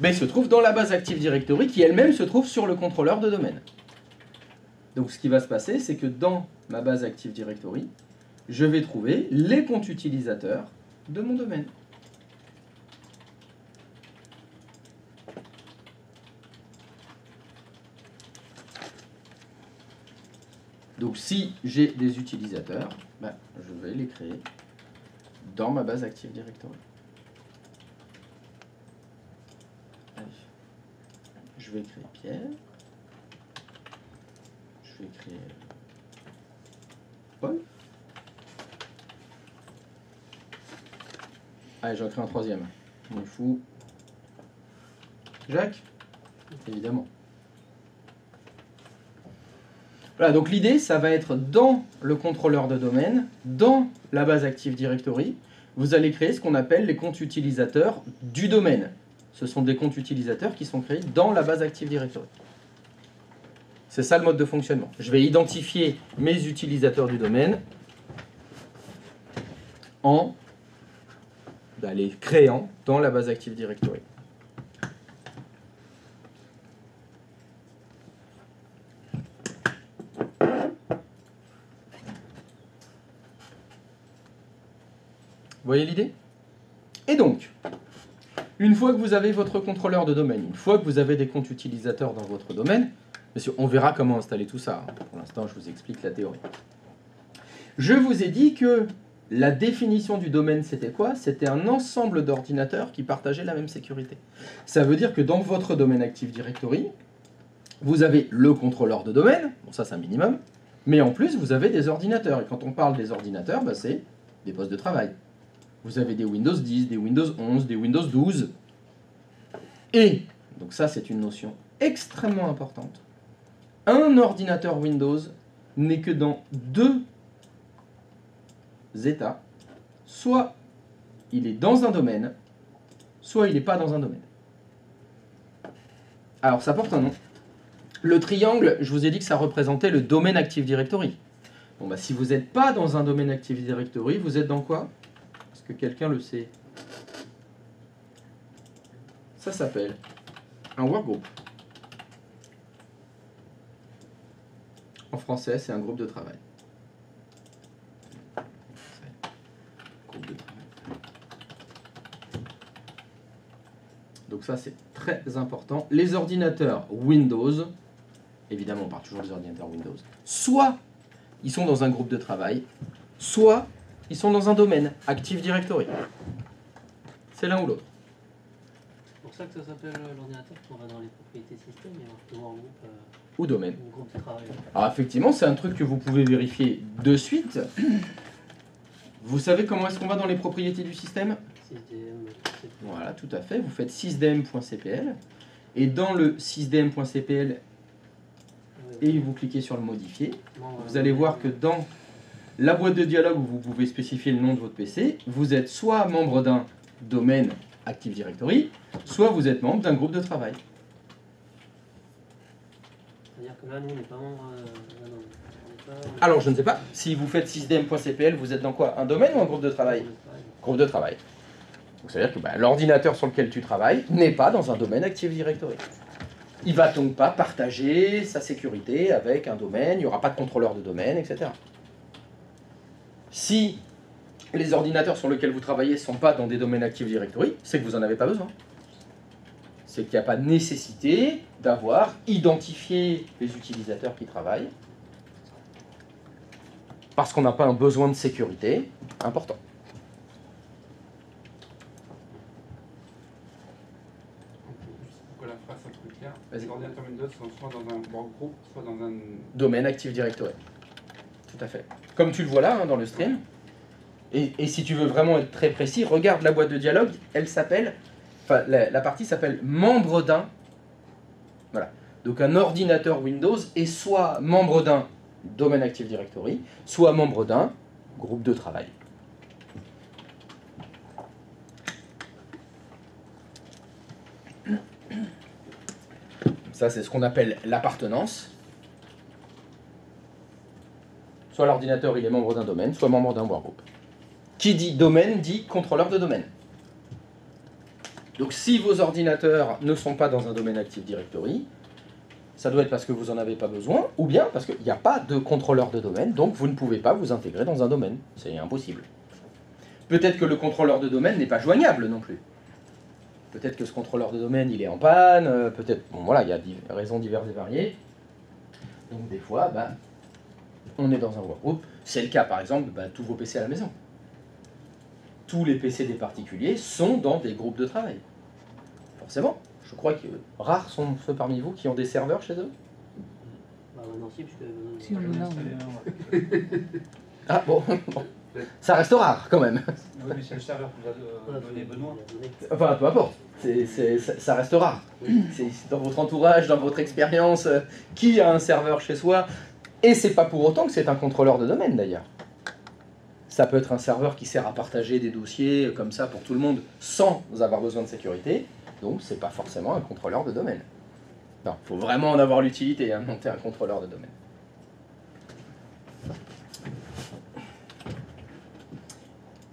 Ben, il se trouve dans la base Active Directory qui elle-même se trouve sur le contrôleur de domaine. Donc ce qui va se passer, c'est que dans ma base Active Directory, je vais trouver les comptes utilisateurs de mon domaine. Donc si j'ai des utilisateurs, ben, je vais les créer dans ma base Active Directory. Allez. Je vais créer Pierre. Je vais créer Paul. Allez, j'en crée un troisième. On est fou. Jacques, évidemment. Voilà, donc l'idée, ça va être dans le contrôleur de domaine, dans la base Active Directory, vous allez créer ce qu'on appelle les comptes utilisateurs du domaine. Ce sont des comptes utilisateurs qui sont créés dans la base Active Directory. C'est ça le mode de fonctionnement. Je vais identifier mes utilisateurs du domaine en les créant dans la base Active Directory. Vous voyez l'idée? Et donc, une fois que vous avez votre contrôleur de domaine, une fois que vous avez des comptes utilisateurs dans votre domaine, Monsieur, on verra comment installer tout ça. Pour l'instant, je vous explique la théorie. Je vous ai dit que la définition du domaine, c'était quoi? C'était un ensemble d'ordinateurs qui partageaient la même sécurité. Ça veut dire que dans votre domaine Active Directory, vous avez le contrôleur de domaine, bon ça c'est un minimum, mais en plus vous avez des ordinateurs. Et quand on parle des ordinateurs, bah, c'est des postes de travail. Vous avez des Windows 10, des Windows 11, des Windows 12. Et, donc ça c'est une notion extrêmement importante, un ordinateur Windows n'est que dans deux états. Soit il est dans un domaine, soit il n'est pas dans un domaine. Alors ça porte un nom. Le triangle, je vous ai dit que ça représentait le domaine Active Directory. Bon bah si vous n'êtes pas dans un domaine Active Directory, vous êtes dans quoi? Est-ce que quelqu'un le sait? Ça s'appelle un workgroup. En français, c'est un groupe de travail. Groupe de travail. Donc ça, c'est très important. Les ordinateurs Windows, évidemment, on parle toujours des ordinateurs Windows, soit ils sont dans un groupe de travail, soit ils sont dans un domaine, Active Directory. C'est l'un ou l'autre. C'est pour ça que ça s'appelle l'ordinateur, qu'on va dans les propriétés système et on peut voir un groupe, Ou domaine. un groupe de travail. Alors effectivement, c'est un truc que vous pouvez vérifier de suite. Vous savez comment est-ce qu'on va dans les propriétés du système? Voilà, tout à fait. Vous faites sysdm.cpl et dans le sysdm.cpl et vous cliquez sur le modifier. Vous allez voir que dans la boîte de dialogue où vous pouvez spécifier le nom de votre PC, vous êtes soit membre d'un domaine Active Directory, soit vous êtes membre d'un groupe de travail. C'est-à-dire que là, nous, on n'est pas membre. Alors, je ne sais pas. Si vous faites sysdm.cpl, vous êtes dans quoi? Un domaine ou un groupe de travail? Groupe de travail. Donc, ça veut dire que l'ordinateur sur lequel tu travailles n'est pas dans un domaine Active Directory. Il ne va donc pas partager sa sécurité avec un domaine, il n'y aura pas de contrôleur de domaine, etc. Si les ordinateurs sur lesquels vous travaillez ne sont pas dans des domaines Active Directory, c'est que vous n'en avez pas besoin. C'est qu'il n'y a pas de nécessité d'avoir identifié les utilisateurs qui travaillent, parce qu'on n'a pas un besoin de sécurité important. Pour que la phrase soit plus claire, les ordinateurs Windows sont soit dans un workgroup, soit dans un domaine Active Directory. Tout à fait. Comme tu le vois là dans le stream. Et si tu veux vraiment être très précis, regarde la boîte de dialogue, elle s'appelle, enfin la partie s'appelle membre d'un. Voilà. Donc un ordinateur Windows est soit membre d'un domaine Active Directory, soit membre d'un groupe de travail. Ça, c'est ce qu'on appelle l'appartenance. Soit l'ordinateur il est membre d'un domaine, soit membre d'un workgroup. Qui dit domaine dit contrôleur de domaine. Donc si vos ordinateurs ne sont pas dans un domaine Active Directory, ça doit être parce que vous n'en avez pas besoin, ou bien parce qu'il n'y a pas de contrôleur de domaine, donc vous ne pouvez pas vous intégrer dans un domaine. C'est impossible. Peut-être que le contrôleur de domaine n'est pas joignable non plus. Peut-être que ce contrôleur de domaine, il est en panne, peut-être... Bon voilà, il y a raisons diverses et variées. Donc des fois, on est dans un workgroup. C'est le cas par exemple de tous vos PC à la maison. Tous les PC des particuliers sont dans des groupes de travail. Forcément. Je crois que rares sont ceux parmi vous qui ont des serveurs chez eux. Non, si, parce que... Si, on en a. Ah bon, ça reste rare quand même. Oui, mais c'est le serveur que vous a donné Benoît. Enfin, peu importe. Ça reste rare. C'est dans votre entourage, dans votre expérience, qui a un serveur chez soi. Et c'est pas pour autant que c'est un contrôleur de domaine d'ailleurs. Ça peut être un serveur qui sert à partager des dossiers comme ça pour tout le monde sans avoir besoin de sécurité. Donc c'est pas forcément un contrôleur de domaine. Non, il faut vraiment en avoir l'utilité, hein, monter un contrôleur de domaine.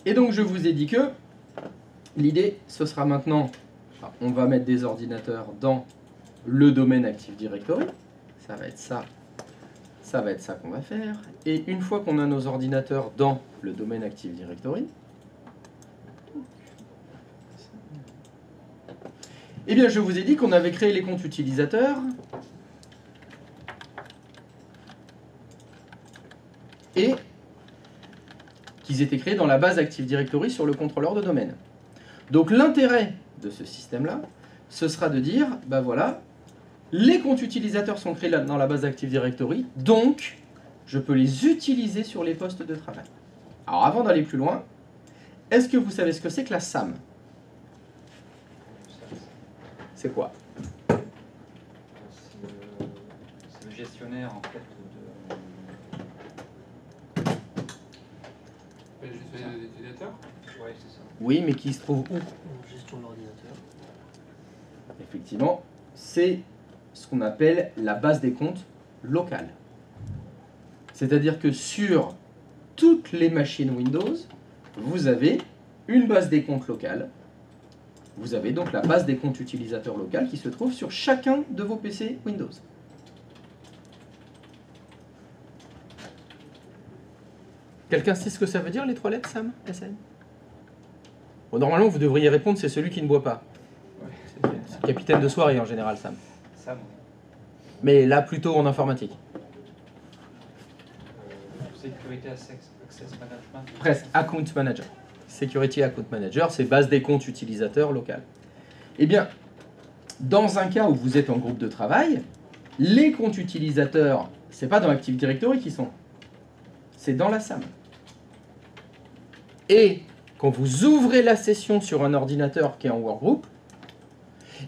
Et donc je vous ai dit que l'idée, ce sera maintenant, on va mettre des ordinateurs dans le domaine Active Directory. Ça va être ça. Ça va être ça qu'on va faire. Et une fois qu'on a nos ordinateurs dans le domaine Active Directory, eh bien je vous ai dit qu'on avait créé les comptes utilisateurs et qu'ils étaient créés dans la base Active Directory sur le contrôleur de domaine. Donc l'intérêt de ce système-là, ce sera de dire, ben voilà, les comptes utilisateurs sont créés dans la base Active Directory, donc je peux les utiliser sur les postes de travail. Alors avant d'aller plus loin, est-ce que vous savez ce que c'est que la SAM? C'est quoi? C'est le gestionnaire en fait Le gestionnaire des utilisateurs. Ouais, c'est ça. Oui, mais qui se trouve où? Gestion de l'ordinateur. Effectivement, c'est ce qu'on appelle la base des comptes locale. C'est-à-dire que sur toutes les machines Windows, vous avez une base des comptes locale. Vous avez donc la base des comptes utilisateurs locale qui se trouve sur chacun de vos PC Windows. Quelqu'un sait ce que ça veut dire, les 3 lettres SAM, SN? Bon, normalement, vous devriez répondre, c'est celui qui ne boit pas. C'est le capitaine de soirée en général, SAM. SAM. Mais là, plutôt en informatique. Sécurité Access Management. Presque, Account Manager. Security Account Manager, c'est base des comptes utilisateurs locales. Eh bien, dans un cas où vous êtes en groupe de travail, les comptes utilisateurs, c'est pas dans Active Directory qu'ils sont, c'est dans la SAM. Et quand vous ouvrez la session sur un ordinateur qui est en workgroup,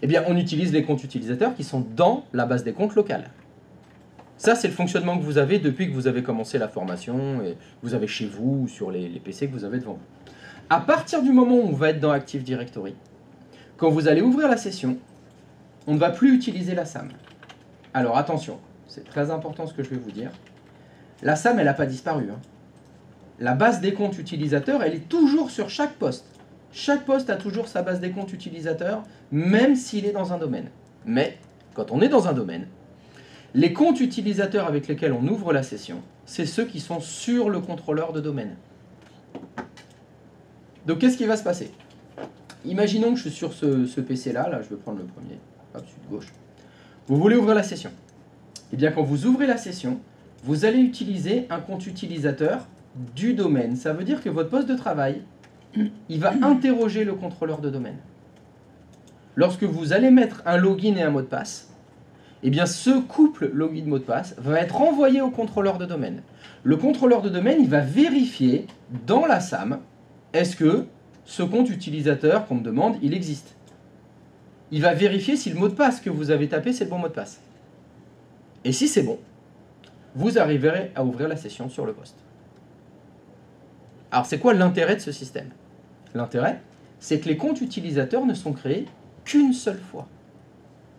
eh bien, on utilise les comptes utilisateurs qui sont dans la base des comptes locale. Ça, c'est le fonctionnement que vous avez depuis que vous avez commencé la formation, et que vous avez chez vous ou sur les PC que vous avez devant vous. À partir du moment où on va être dans Active Directory, quand vous allez ouvrir la session, on ne va plus utiliser la SAM. Alors attention, c'est très important ce que je vais vous dire. La SAM, elle n'a pas disparu. La base des comptes utilisateurs, elle est toujours sur chaque poste. Chaque poste a toujours sa base des comptes utilisateurs, même s'il est dans un domaine. Mais, quand on est dans un domaine, les comptes utilisateurs avec lesquels on ouvre la session, c'est ceux qui sont sur le contrôleur de domaine. Donc, qu'est-ce qui va se passer? Imaginons que je suis sur ce PC-là, là, je vais prendre le premier, hop, celui de gauche. Vous voulez ouvrir la session. Eh bien, quand vous ouvrez la session, vous allez utiliser un compte utilisateur du domaine. Ça veut dire que votre poste de travail, il va interroger le contrôleur de domaine. Lorsque vous allez mettre un login et un mot de passe, eh bien, ce couple login-mot de passe va être envoyé au contrôleur de domaine. Le contrôleur de domaine, il va vérifier dans la SAM, est-ce que ce compte utilisateur qu'on me demande, il existe. Il va vérifier si le mot de passe que vous avez tapé, c'est le bon mot de passe. Et si c'est bon, vous arriverez à ouvrir la session sur le poste. Alors, c'est quoi l'intérêt de ce système? L'intérêt, c'est que les comptes utilisateurs ne sont créés qu'une seule fois.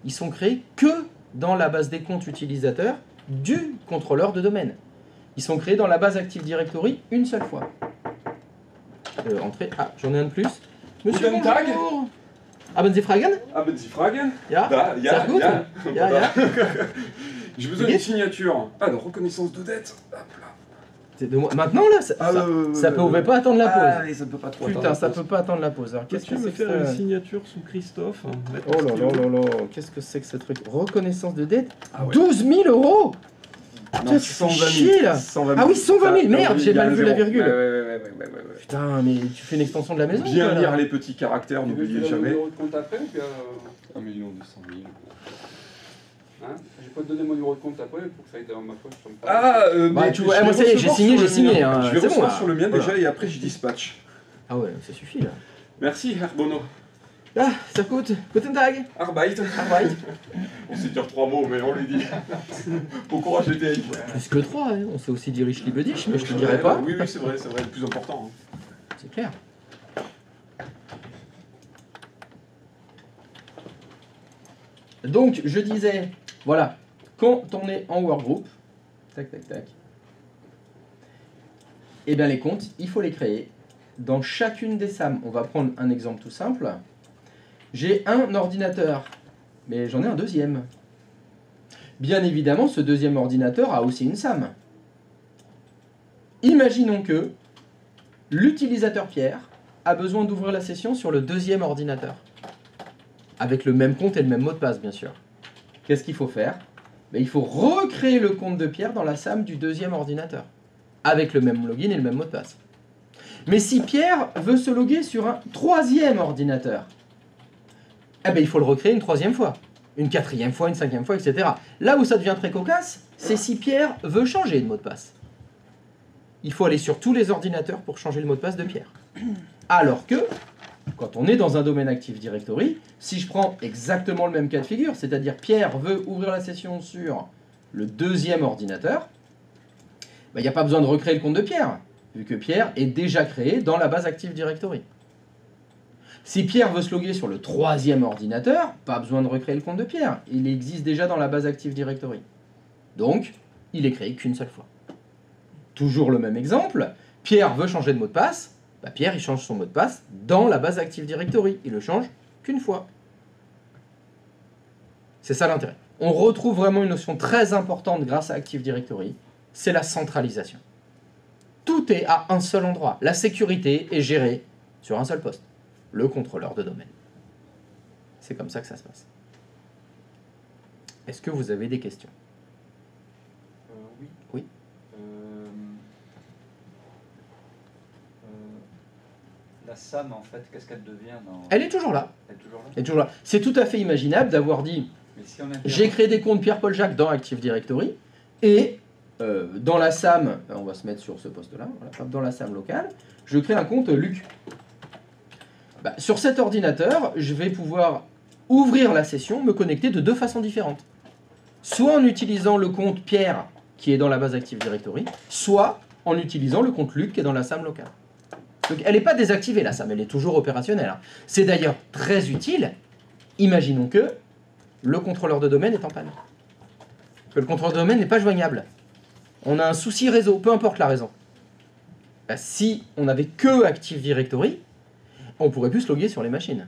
Ils sont créés que dans la base des comptes utilisateurs du contrôleur de domaine. Ils sont créés dans la base Active Directory une seule fois. Entrée. Ah, j'en ai un de plus. Monsieur, Guten Tag. bonjour. Haben Sie Fragen? Haben Sie Fragen? Ja? Da, ja, Sehr gut. ja. Ja, ja. J'ai besoin d'une signature. Alors, reconnaissance de dette. Hop là. C'est de moi. Maintenant, là, ça pouvait pas attendre la pause. Ah, oui, ça peut pas trop Putain, attendre ça la pause. peut pas attendre la pause. Alors, qu'est-ce Peux-tu que me c'est que faire une ça? signature sous Christophe? Oh là là là là, qu'est-ce que c'est que ce truc? Reconnaissance de dette? Ah ouais. 12 000 €. Non, Putain, 120 000. chier, là. 120 000. Ah oui, 120 000, merde, j'ai Il y a mal un vu la zéro. virgule. Ouais. Putain, mais tu fais une extension de la maison? Bien toi, là lire les petits caractères, Tu veux que n'oubliez je te donne jamais. mon numéro de compte après ou bien, 1 200 000. hein? Je peux te donner mon numéro de compte après pour que ça aille dans ma poche. Comme ça. Ah, Bah, mais tu je vois, vais moi, ça y est, j'ai recevoir signé, sur le j'ai signé, mien. hein, Je vais c'est bon, recevoir là. sur le mien Voilà. déjà et après je dispatch. Ah ouais, ça suffit là. Merci, Herr Bono. Ah, ça coûte. Guten Tag. Arbeit. Arbeit. On sait dire 3 mots, mais on les dit. Bon courage, les TI. Plus que 3, hein. On sait aussi dire ich liebe dich, mais je te dirai pas. Oui, c'est vrai, le plus important. C'est clair. Donc, je disais, voilà, quand on est en workgroup, tac, tac, tac, et bien les comptes, il faut les créer dans chacune des SAM. On va prendre un exemple tout simple. J'ai un ordinateur, mais j'en ai un deuxième. Bien évidemment, ce deuxième ordinateur a aussi une SAM. Imaginons que l'utilisateur Pierre a besoin d'ouvrir la session sur le deuxième ordinateur. Avec le même compte et le même mot de passe, bien sûr. Qu'est-ce qu'il faut faire? Il faut recréer le compte de Pierre dans la SAM du deuxième ordinateur. avec le même login et le même mot de passe. Mais si Pierre veut se loguer sur un troisième ordinateur, eh ben, il faut le recréer une troisième fois, une quatrième fois, une cinquième fois, etc. Là où ça devient très cocasse, c'est si Pierre veut changer de mot de passe. Il faut aller sur tous les ordinateurs pour changer le mot de passe de Pierre. Alors que, quand on est dans un domaine Active Directory, si je prends exactement le même cas de figure, c'est-à-dire Pierre veut ouvrir la session sur le deuxième ordinateur, il n'y a pas besoin de recréer le compte de Pierre, vu que Pierre est déjà créé dans la base Active Directory. Si Pierre veut se loguer sur le troisième ordinateur, pas besoin de recréer le compte de Pierre, il existe déjà dans la base Active Directory. Donc, il est créé qu'une seule fois. Toujours le même exemple, Pierre veut changer de mot de passe, bah Pierre il change son mot de passe dans la base Active Directory, il le change qu'une fois. C'est ça l'intérêt. On retrouve vraiment une notion très importante grâce à Active Directory, c'est la centralisation. Tout est à un seul endroit. La sécurité est gérée sur un seul poste, le contrôleur de domaine. C'est comme ça que ça se passe. Est-ce que vous avez des questions? Oui. Oui. La SAM, en fait, qu'est-ce qu'elle devient dans... Elle est toujours là. Elle est toujours là. Elle est toujours là. C'est tout à fait imaginable d'avoir dit Mais si on j'ai créé des comptes Pierre-Paul-Jacques dans Active Directory et dans la SAM, on va se mettre sur ce poste-là, voilà, dans la SAM locale, je crée un compte Luc. Bah, sur cet ordinateur, je vais pouvoir ouvrir la session, me connecter de deux façons différentes. Soit en utilisant le compte Pierre qui est dans la base Active Directory, soit en utilisant le compte Luc qui est dans la SAM locale. Donc elle n'est pas désactivée la SAM, elle est toujours opérationnelle. Hein. C'est d'ailleurs très utile. Imaginons que le contrôleur de domaine est en panne. Que le contrôleur de domaine n'est pas joignable. On a un souci réseau, peu importe la raison. Bah, si on n'avait que Active Directory, on pourrait plus se loguer sur les machines.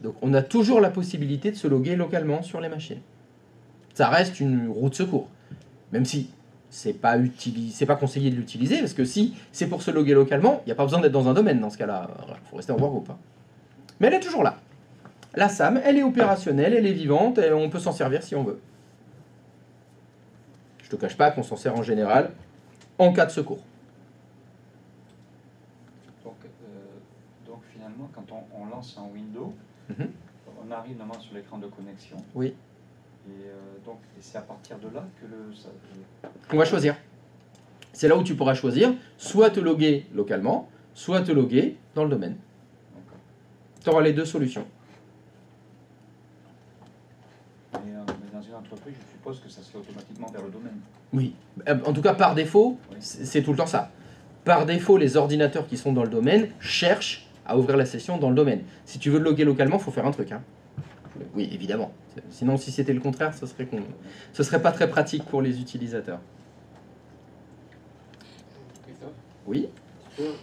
Donc on a toujours la possibilité de se loguer localement sur les machines. Ça reste une roue de secours. Même si c'est pas conseillé de l'utiliser, parce que si c'est pour se loguer localement, il n'y a pas besoin d'être dans un domaine dans ce cas-là. Il faut rester en workgroup. Hein. Mais elle est toujours là. La SAM, elle est opérationnelle, elle est vivante, et on peut s'en servir si on veut. Je te cache pas qu'on s'en sert en général en cas de secours. Donc finalement, quand on lance un Windows, on arrive normalement sur l'écran de connexion. Oui. Et c'est à partir de là que on va choisir. C'est là où tu pourras choisir soit te loguer localement, soit te loguer dans le domaine. Tu auras les deux solutions. Mais dans une entreprise, je suppose que ça se fait automatiquement vers le domaine. Oui. En tout cas, par défaut, oui. C'est tout le temps ça. Par défaut, les ordinateurs qui sont dans le domaine cherchent à ouvrir la session dans le domaine. Si tu veux le loguer localement, il faut faire un truc. Hein. Oui, évidemment. Sinon, si c'était le contraire, ce serait pas très pratique pour les utilisateurs. Christophe? Oui. Tu peux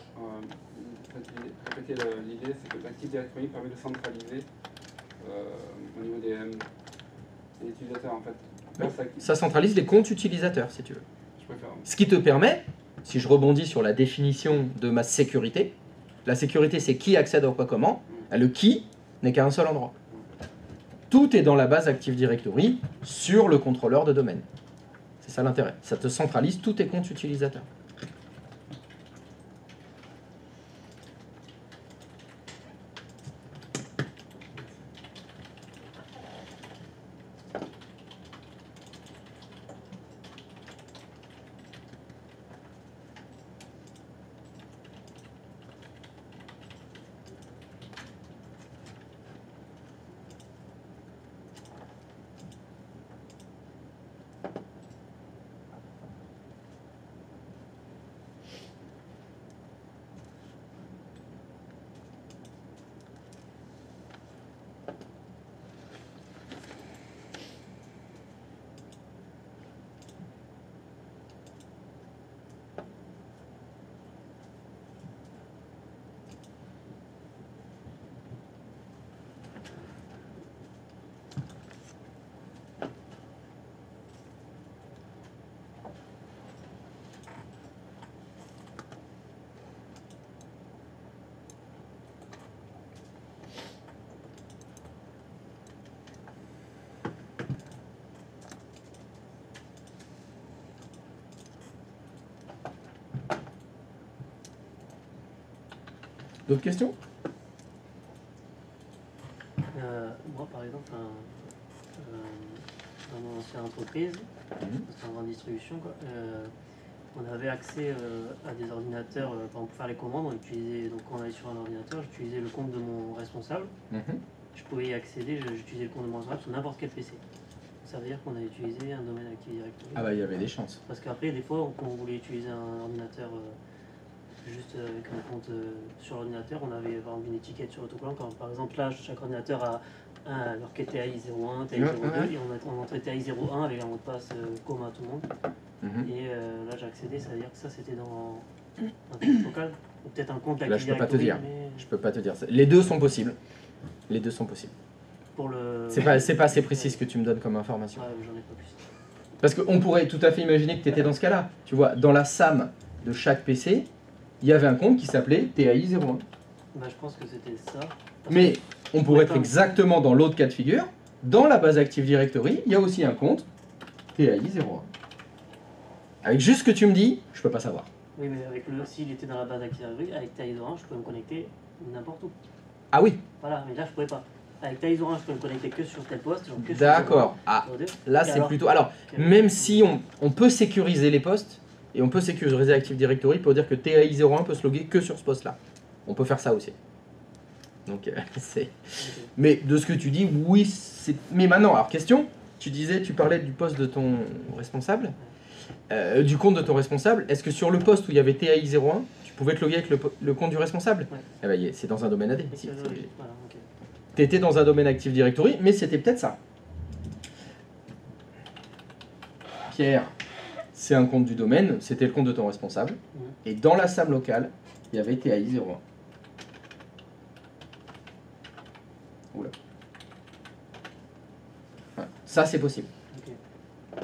répéter l'idée, c'est que l'Active Directory permet de centraliser au niveau des utilisateurs en fait. Oui. Ça centralise les comptes utilisateurs, si tu veux. Je préfère. Ce qui te permet, si je rebondis sur la définition de ma sécurité, la sécurité c'est qui accède à quoi comment, le qui n'est qu'à un seul endroit. Tout est dans la base Active Directory sur le contrôleur de domaine. C'est ça l'intérêt. Ça te centralise tous tes comptes utilisateurs. D'autres questions? Moi, par exemple, dans mon ancienne entreprise, c'était en grande distribution, quoi, on avait accès à des ordinateurs pour faire les commandes. On utilisait, donc quand on allait sur un ordinateur, j'utilisais le compte de mon responsable. Je pouvais y accéder, j'utilisais le compte de mon responsable sur n'importe quel PC. Ça veut dire qu'on a utilisé un domaine Active Directory. Ah bah il y avait des chances. Parce qu'après, des fois, quand on voulait utiliser un ordinateur juste avec un compte sur l'ordinateur, on avait par exemple une étiquette sur l'autocollant. Par exemple là, chaque ordinateur a un marqué TAI01, TAI02, et on entrait TAI01 avec un mot de passe commun à tout le monde. Et là j'ai accédé, ça veut dire que ça c'était dans un compte local, ou peut-être un compte Là je Active peux pas te Directory, dire. mais Je peux pas te dire. Les deux sont possibles. Les deux sont possibles. pour le... C'est pas assez précis ce que tu me donnes comme information. Ouais, j'en ai pas plus. Parce qu'on pourrait tout à fait imaginer que tu étais dans ce cas-là. Tu vois, dans la SAM de chaque PC, il y avait un compte qui s'appelait TAI01. Bah, je pense que c'était ça. Mais on pourrait être exactement dans l'autre cas de figure. Dans la base Active Directory, il y a aussi un compte TAI01. Avec juste ce que tu me dis, je peux pas savoir. Oui, mais avec s'il était dans la base Active Directory, avec TAI01, je pouvais me connecter n'importe où. Ah oui. Voilà, mais là je pouvais pas. Avec TAI01, je peux me connecter que sur tel poste. D'accord. Ah, là c'est plutôt... Alors, même si on peut sécuriser les postes, et on peut sécuriser Active Directory pour dire que TAI01 peut se loguer que sur ce poste-là. On peut faire ça aussi. Donc, c'est... Mais de ce que tu dis, oui, c'est... Mais maintenant, alors question, tu parlais du poste de ton responsable, du compte de ton responsable. Est-ce que sur le poste où il y avait TAI01, tu pouvais te loguer avec le compte du responsable? Eh ben, c'est dans un domaine AD. Tu étais dans un domaine Active Directory, mais c'était peut-être ça. Pierre, c'est un compte du domaine, c'était le compte de ton responsable. Et dans la SAM locale, il y avait TAI01. Oula. Voilà. Ça, c'est possible.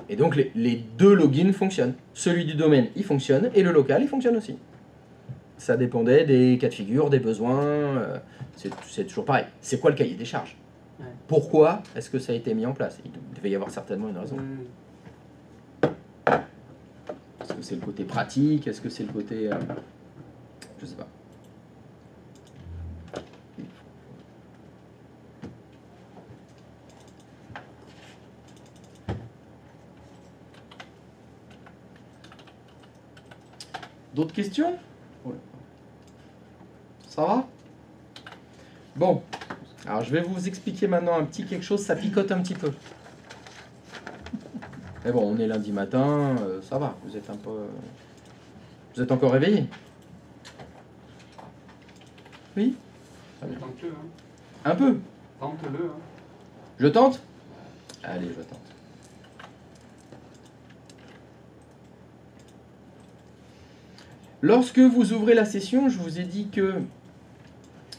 Et donc, les deux logins fonctionnent. Celui du domaine, il fonctionne, et le local, il fonctionne aussi. Ça dépendait des cas de figure, des besoins. C'est toujours pareil. C'est quoi le cahier des charges? Pourquoi est-ce que ça a été mis en place? Il devait y avoir certainement une raison. Est-ce que c'est le côté pratique? Est-ce que c'est le côté... je sais pas. D'autres questions? Ça va? Bon. Alors je vais vous expliquer maintenant un petit quelque chose, ça picote un petit peu. Mais bon, on est lundi matin, ça va, vous êtes un peu... Vous êtes encore réveillés? Oui? Tente-le, hein. Un peu? Tente-le, hein. Je tente? Allez, je tente. Lorsque vous ouvrez la session, je vous ai dit que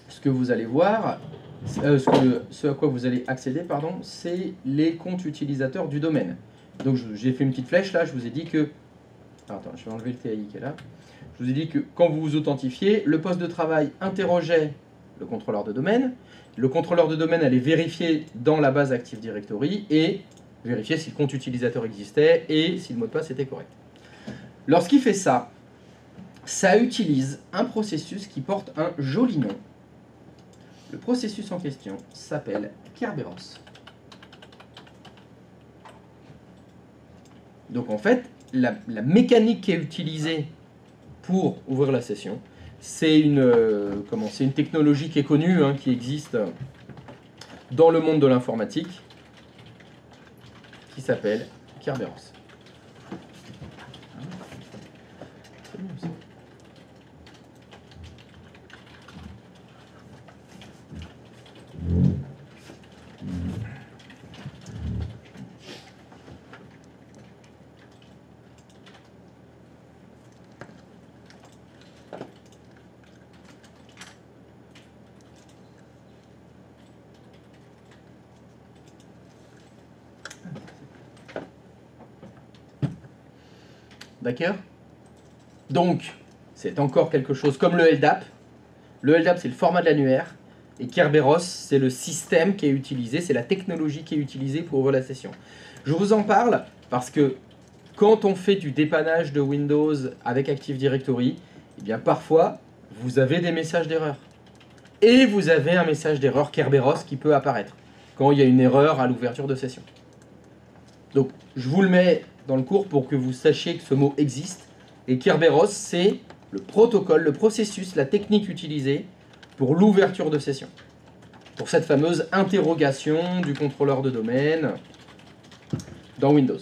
ce que vous allez voir, ce à quoi vous allez accéder, pardon, c'est les comptes utilisateurs du domaine. Donc j'ai fait une petite flèche là, je vous ai dit que... Attends, je vais enlever le TAI qui est là. Je vous ai dit que quand vous vous authentifiez, le poste de travail interrogeait le contrôleur de domaine. Le contrôleur de domaine allait vérifier dans la base Active Directory et vérifier si le compte utilisateur existait et si le mot de passe était correct. Lorsqu'il fait ça, ça utilise un processus qui porte un joli nom. Le processus en question s'appelle Kerberos. Donc en fait, la mécanique qui est utilisée pour ouvrir la session, c'est une technologie qui est connue, hein, qui existe dans le monde de l'informatique, qui s'appelle Kerberos. C'est bon, ça. D'accord? Donc, c'est encore quelque chose comme le LDAP. Le LDAP, c'est le format de l'annuaire. Et Kerberos, c'est le système qui est utilisé, c'est la technologie qui est utilisée pour ouvrir la session. Je vous en parle parce que quand on fait du dépannage de Windows avec Active Directory, eh bien parfois, vous avez des messages d'erreur. Et vous avez un message d'erreur Kerberos qui peut apparaître quand il y a une erreur à l'ouverture de session. Donc, je vous le mets dans le cours pour que vous sachiez que ce mot existe. Et Kerberos, c'est le protocole, le processus, la technique utilisée pour l'ouverture de session. Pour cette fameuse interrogation du contrôleur de domaine dans Windows.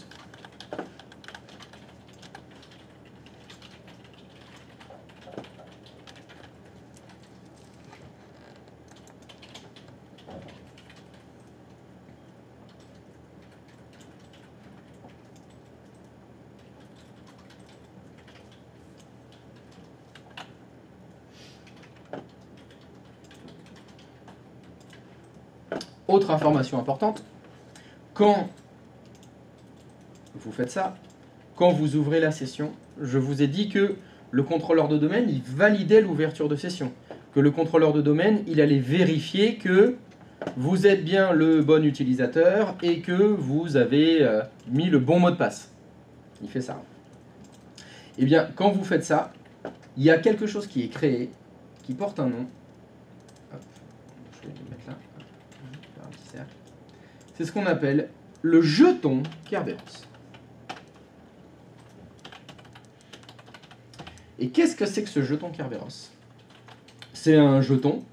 Autre information importante, quand vous faites ça, quand vous ouvrez la session, je vous ai dit que le contrôleur de domaine, il validait l'ouverture de session. Que le contrôleur de domaine, il allait vérifier que vous êtes bien le bon utilisateur et que vous avez mis le bon mot de passe. Il fait ça. Eh bien, quand vous faites ça, il y a quelque chose qui est créé, qui porte un nom. Hop, je vais le mettre là. C'est ce qu'on appelle le jeton Kerberos. Et qu'est-ce que c'est que ce jeton Kerberos? C'est un jeton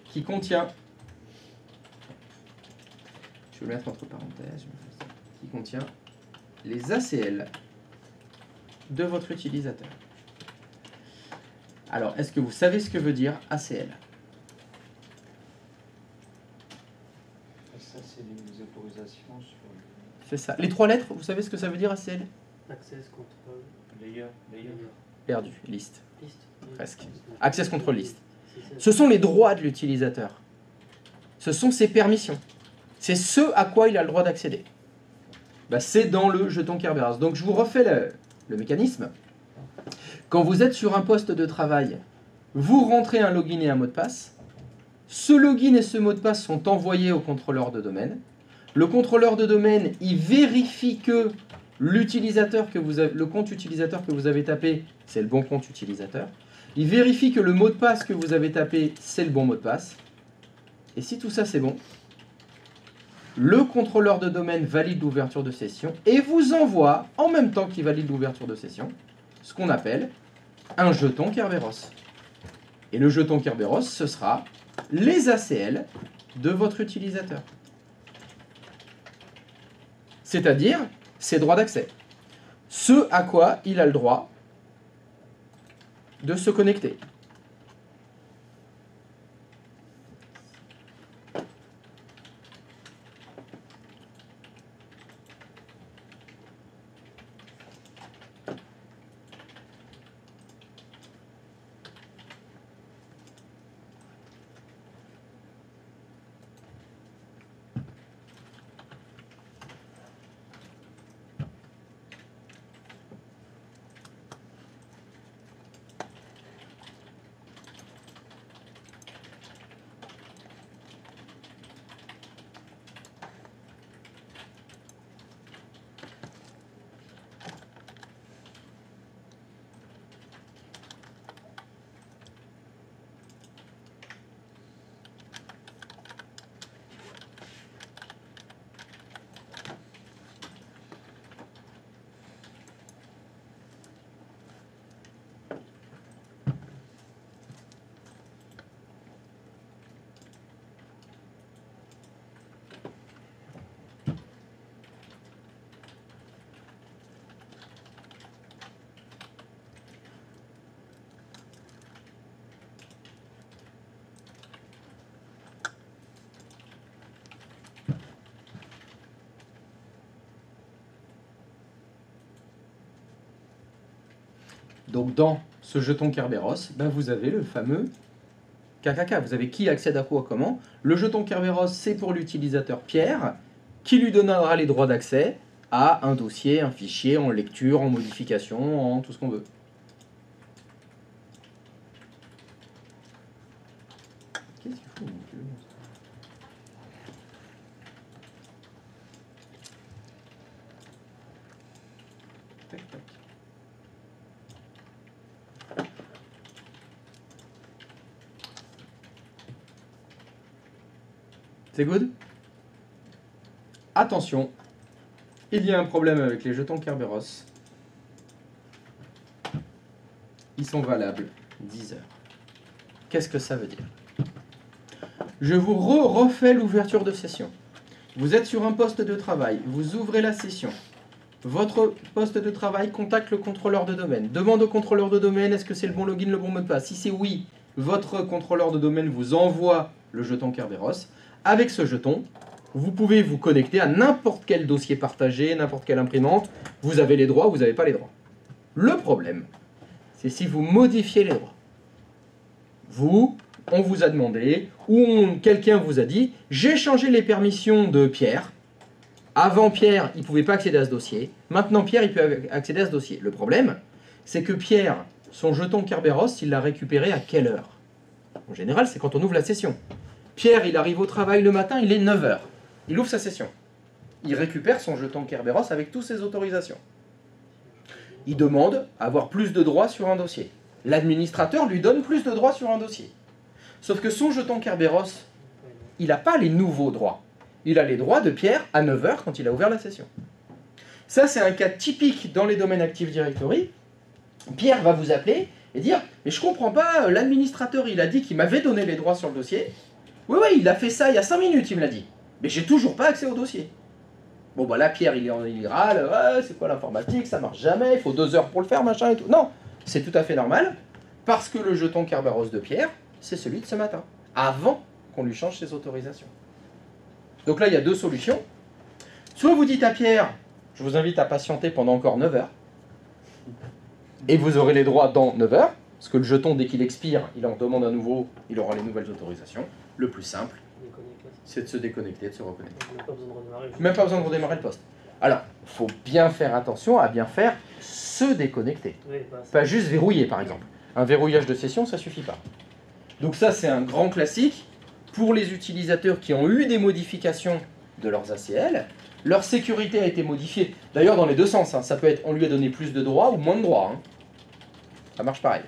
qui contient, je vais le mettre entre parenthèses, qui contient les ACL de votre utilisateur. Alors, est-ce que vous savez ce que veut dire ACL? Ça, c'est les autorisations sur... C'est ça. Les 3 lettres, vous savez ce que ça veut dire ACL? Access control. Layer. Perdu, liste. Liste. Presque. Access control list. Ce sont les droits de l'utilisateur. Ce sont ses permissions. C'est ce à quoi il a le droit d'accéder. Bah, c'est dans le jeton Kerberos. Donc je vous refais le mécanisme. Quand vous êtes sur un poste de travail, vous rentrez un login et un mot de passe. Ce login et ce mot de passe sont envoyés au contrôleur de domaine. Le contrôleur de domaine, il vérifie que l'utilisateur que vous avez, le compte utilisateur que vous avez tapé, c'est le bon compte utilisateur. Il vérifie que le mot de passe que vous avez tapé, c'est le bon mot de passe. Et si tout ça c'est bon, le contrôleur de domaine valide l'ouverture de session et vous envoie, en même temps qu'il valide l'ouverture de session, ce qu'on appelle un jeton Kerberos. Et le jeton Kerberos, ce sera les ACL de votre utilisateur. C'est-à-dire ses droits d'accès. Ce à quoi il a le droit de se connecter. Donc dans ce jeton Kerberos, ben vous avez le fameux KKK. Vous avez qui accède à quoi, comment. Le jeton Kerberos, c'est pour l'utilisateur Pierre, qui lui donnera les droits d'accès à un dossier, un fichier, en lecture, en modification, en tout ce qu'on veut. Qu'est-ce qu'il faut, mon Dieu ? Tac, tac. C'est good? Attention, il y a un problème avec les jetons Kerberos. Ils sont valables 10 heures. Qu'est-ce que ça veut dire? Je vous refais l'ouverture de session. Vous êtes sur un poste de travail, vous ouvrez la session. Votre poste de travail contacte le contrôleur de domaine. Demande au contrôleur de domaine, est-ce que c'est le bon login, le bon mot de passe? Si c'est oui, votre contrôleur de domaine vous envoie le jeton Kerberos. Avec ce jeton, vous pouvez vous connecter à n'importe quel dossier partagé, n'importe quelle imprimante. Vous avez les droits, vous n'avez pas les droits. Le problème, c'est si vous modifiez les droits. On vous a demandé, ou quelqu'un vous a dit, j'ai changé les permissions de Pierre. Avant Pierre, il ne pouvait pas accéder à ce dossier. Maintenant Pierre, il peut accéder à ce dossier. Le problème, c'est que Pierre, son jeton Kerberos, il l'a récupéré à quelle heure? En général, c'est quand on ouvre la session. Pierre, il arrive au travail le matin, il est 9h. Il ouvre sa session. Il récupère son jeton Kerberos avec toutes ses autorisations. Il demande à avoir plus de droits sur un dossier. L'administrateur lui donne plus de droits sur un dossier. Sauf que son jeton Kerberos, il n'a pas les nouveaux droits. Il a les droits de Pierre à 9h quand il a ouvert la session. Ça, c'est un cas typique dans les domaines Active Directory. Pierre va vous appeler et dire « Mais je comprends pas, l'administrateur, il a dit qu'il m'avait donné les droits sur le dossier. Oui, il a fait ça il y a 5 minutes, il me l'a dit. Mais j'ai toujours pas accès au dossier. » Bon, bah là, Pierre, il râle. Ouais, c'est quoi l'informatique? Ça marche jamais, il faut 2 heures pour le faire, machin et tout. Non, c'est tout à fait normal, parce que le jeton Kerberos de Pierre, c'est celui de ce matin, avant qu'on lui change ses autorisations. Donc là, il y a deux solutions. Soit vous dites à Pierre, je vous invite à patienter pendant encore 9 heures, et vous aurez les droits dans 9 heures, parce que le jeton, dès qu'il expire, il en demande à nouveau, il aura les nouvelles autorisations. Le plus simple, c'est de se déconnecter, de se reconnecter. Même pas besoin de redémarrer le poste. Alors, il faut bien faire attention à bien faire se déconnecter. Oui, pas juste verrouiller, par exemple. Un verrouillage de session, ça ne suffit pas. Donc ça, c'est un grand classique pour les utilisateurs qui ont eu des modifications de leurs ACL. Leur sécurité a été modifiée. D'ailleurs, dans les deux sens. Hein. Ça peut être, on lui a donné plus de droits ou moins de droits. Hein. Ça marche pareil.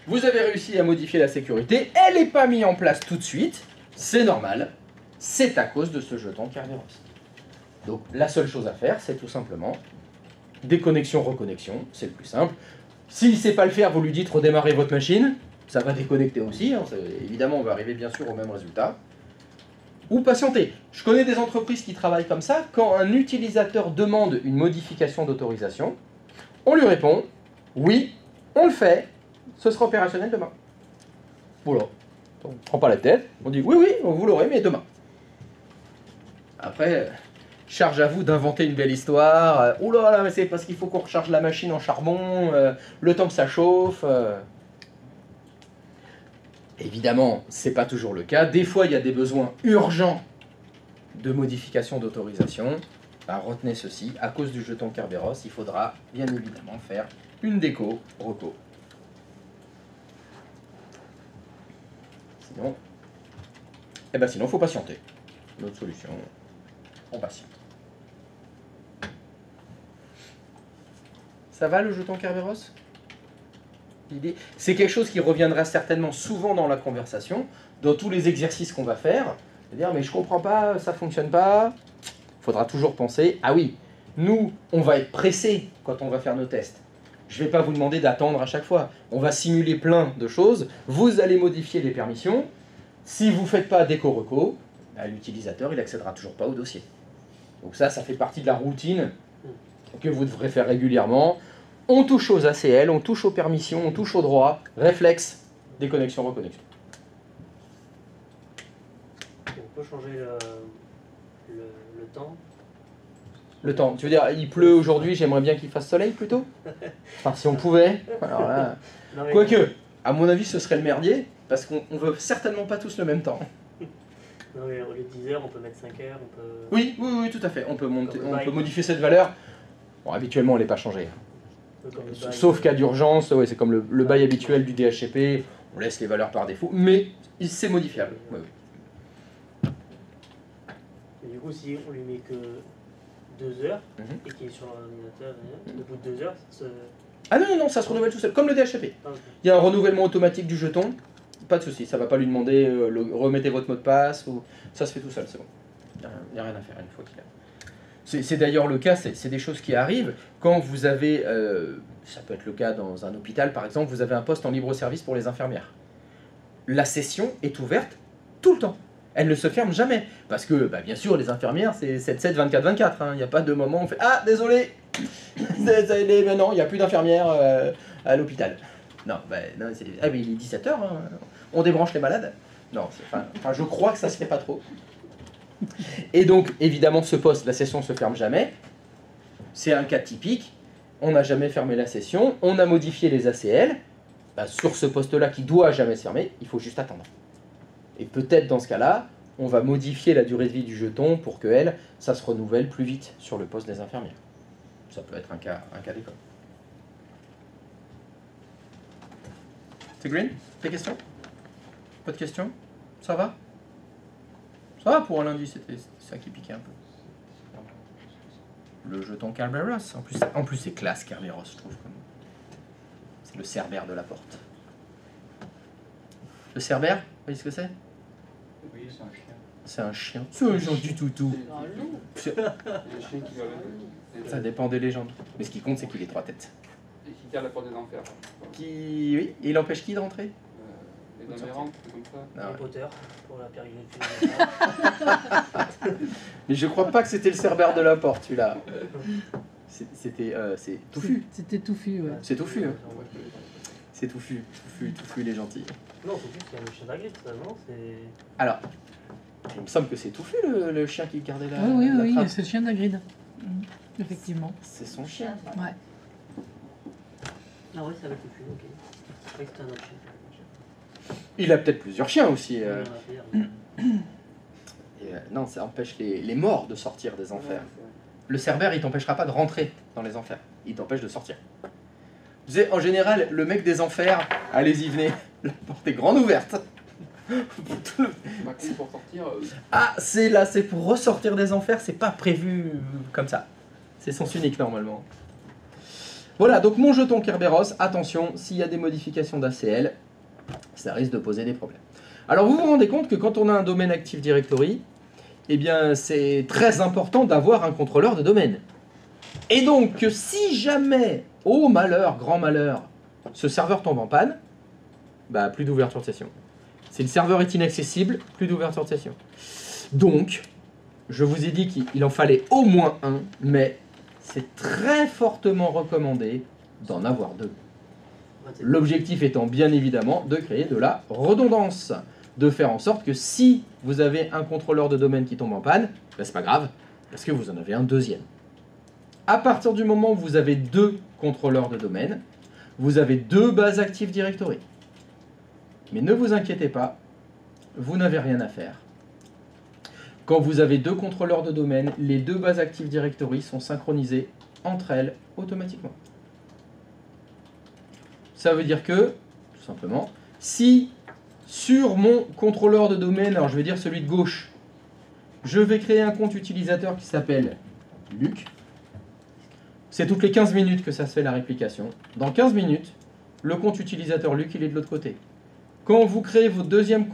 Vous avez réussi à modifier la sécurité. Elle n'est pas mise en place tout de suite. C'est normal. C'est à cause de ce jeton Kerberos. Donc la seule chose à faire, c'est tout simplement déconnexion, reconnexion. C'est le plus simple. S'il ne sait pas le faire, vous lui dites redémarrer votre machine. Ça va déconnecter aussi. Hein. Évidemment, on va arriver bien sûr au même résultat. Ou patienter. Je connais des entreprises qui travaillent comme ça. Quand un utilisateur demande une modification d'autorisation, on lui répond « Oui, on le fait, ce sera opérationnel demain. » Voilà. On ne prend pas la tête, on dit « Oui, vous l'aurez, mais demain. » Après, charge à vous d'inventer une belle histoire. « Oh là là, mais c'est parce qu'il faut qu'on recharge la machine en charbon, le temps que ça chauffe. » Évidemment, ce n'est pas toujours le cas. Des fois, il y a des besoins urgents de modification d'autorisation. Retenez ceci, à cause du jeton Kerberos, il faudra bien évidemment faire une déco reco. Sinon, il faut patienter. L'autre solution, on patiente. Ça va le jeton Kerberos ? C'est quelque chose qui reviendra certainement souvent dans la conversation, dans tous les exercices qu'on va faire. C'est-à-dire, mais je comprends pas, ça fonctionne pas. Il faudra toujours penser, ah oui, nous, on va être pressés quand on va faire nos tests. Je ne vais pas vous demander d'attendre à chaque fois. On va simuler plein de choses. Vous allez modifier les permissions. Si vous ne faites pas déco-reco, l'utilisateur, il n'accédera toujours pas au dossier. Donc ça fait partie de la routine que vous devrez faire régulièrement. On touche aux ACL, on touche aux permissions, on touche aux droits. Réflexe, déconnexion, reconnexion. On peut changer le temps. Le temps, tu veux dire, il pleut aujourd'hui, j'aimerais bien qu'il fasse soleil plutôt? Enfin, si on pouvait. Alors là... Quoique, à mon avis, ce serait le merdier, parce qu'on ne veut certainement pas tous le même temps. Non, mais au lieu de 10 heures, on peut mettre 5 heures. On peut... Oui, tout à fait. On peut modifier cette valeur. Bon, habituellement, elle n'est pas changée. Sauf cas d'urgence, ouais, c'est comme le bail habituel du DHCP, on laisse les valeurs par défaut, mais c'est modifiable. Ouais, oui. Et du coup, si on lui met que 2 heures, et qu'il est sur l'ordinateur, au bout de 2 heures, Ah non, ça se renouvelle tout seul, comme le DHCP. Il y a un renouvellement automatique du jeton pas de souci, ça va pas lui demander remettez votre mot de passe, ou ça se fait tout seul, c'est bon. Il n'y a rien à faire une fois qu'il a. C'est d'ailleurs le cas, c'est des choses qui arrivent quand vous avez, ça peut être le cas dans un hôpital par exemple, vous avez un poste en libre service pour les infirmières. La session est ouverte tout le temps. Elle ne se ferme jamais. Parce que, bah, bien sûr, les infirmières, c'est 7-7, 24-24. Il n'y a pas de moment où on fait « Ah, désolé, non, il n'y a plus d'infirmières à l'hôpital. » Non, non ah, mais il est 17h, hein. On débranche les malades. Non, enfin, je crois que ça se fait pas trop. Et donc, évidemment, ce poste, la session ne se ferme jamais. C'est un cas typique. On n'a jamais fermé la session. On a modifié les ACL. Bah, sur ce poste-là qui doit jamais se fermer, il faut juste attendre. Et peut-être dans ce cas-là, on va modifier la durée de vie du jeton pour que ça se renouvelle plus vite sur le poste des infirmières. Ça peut être un cas d'école. C'est green? Des questions? Pas de questions? Ça va? Ça va pour un lundi, c'était ça qui piquait un peu. Le jeton Kerberos, en plus c'est classe Kerberos, je trouve. C'est le cerbère de la porte. Le cerbère, vous voyez ce que c'est? Oui, c'est un chien. C'est un chien. C'est un genre du toutou. Un chien qui va... Ça dépend des légendes. Mais ce qui compte, c'est qu'il ait 3 têtes. Et qui garde la porte des enfers. Oui, et il empêche qui de rentrer? Les amérantes, c'est comme ça. Harry Potter, pour la période. Mais je crois pas que c'était le cerbère de la porte, celui-là. C'était touffu. C'était touffu, ouais. C'est touffu, hein. C'est touffu, il est gentil. Non, touffu, c'est le chien d'Agritte, ça, non? Alors, il me semble que c'est touffu le chien qui gardait la Oui, trappe. c'est le chien d'Agrid. Effectivement. C'est son chien. Ouais. Ah ouais, ça va être touffu, ok. Je croyais que c'était un autre chien. Il a peut-être plusieurs chiens aussi. Il y en a plusieurs. Non, ça empêche les morts de sortir des enfers. Le cerbère, il t'empêchera pas de rentrer dans les enfers. Il t'empêche de sortir. Vous savez, en général, le mec des enfers, allez-y, venez, la porte est grande ouverte. Pour sortir... Ah, c'est pour ressortir des enfers, c'est pas prévu comme ça. C'est sens unique normalement. Voilà, donc mon jeton Kerberos, attention, s'il y a des modifications d'ACL, ça risque de poser des problèmes. Alors vous vous rendez compte que quand on a un domaine Active Directory, eh bien c'est très important d'avoir un contrôleur de domaine. Et donc si jamais, oh malheur, grand malheur, ce serveur tombe en panne, bah plus d'ouverture de session. Si le serveur est inaccessible, plus d'ouverture de session. Donc, je vous ai dit qu'il en fallait au moins un, mais c'est très fortement recommandé d'en avoir 2. L'objectif étant bien évidemment de créer de la redondance, de faire en sorte que si vous avez un contrôleur de domaine qui tombe en panne, ben c'est pas grave, parce que vous en avez un deuxième. À partir du moment où vous avez 2 contrôleurs de domaine, vous avez 2 bases Active Directory. Mais ne vous inquiétez pas, vous n'avez rien à faire. Quand vous avez 2 contrôleurs de domaine, les 2 bases Active Directory sont synchronisées entre elles automatiquement. Ça veut dire que, tout simplement, si sur mon contrôleur de domaine, alors je vais dire celui de gauche, je vais créer un compte utilisateur qui s'appelle Luc, c'est toutes les 15 minutes que ça se fait la réplication. Dans 15 minutes, le compte utilisateur Luc, il est de l'autre côté. Quand vous créez votre deuxième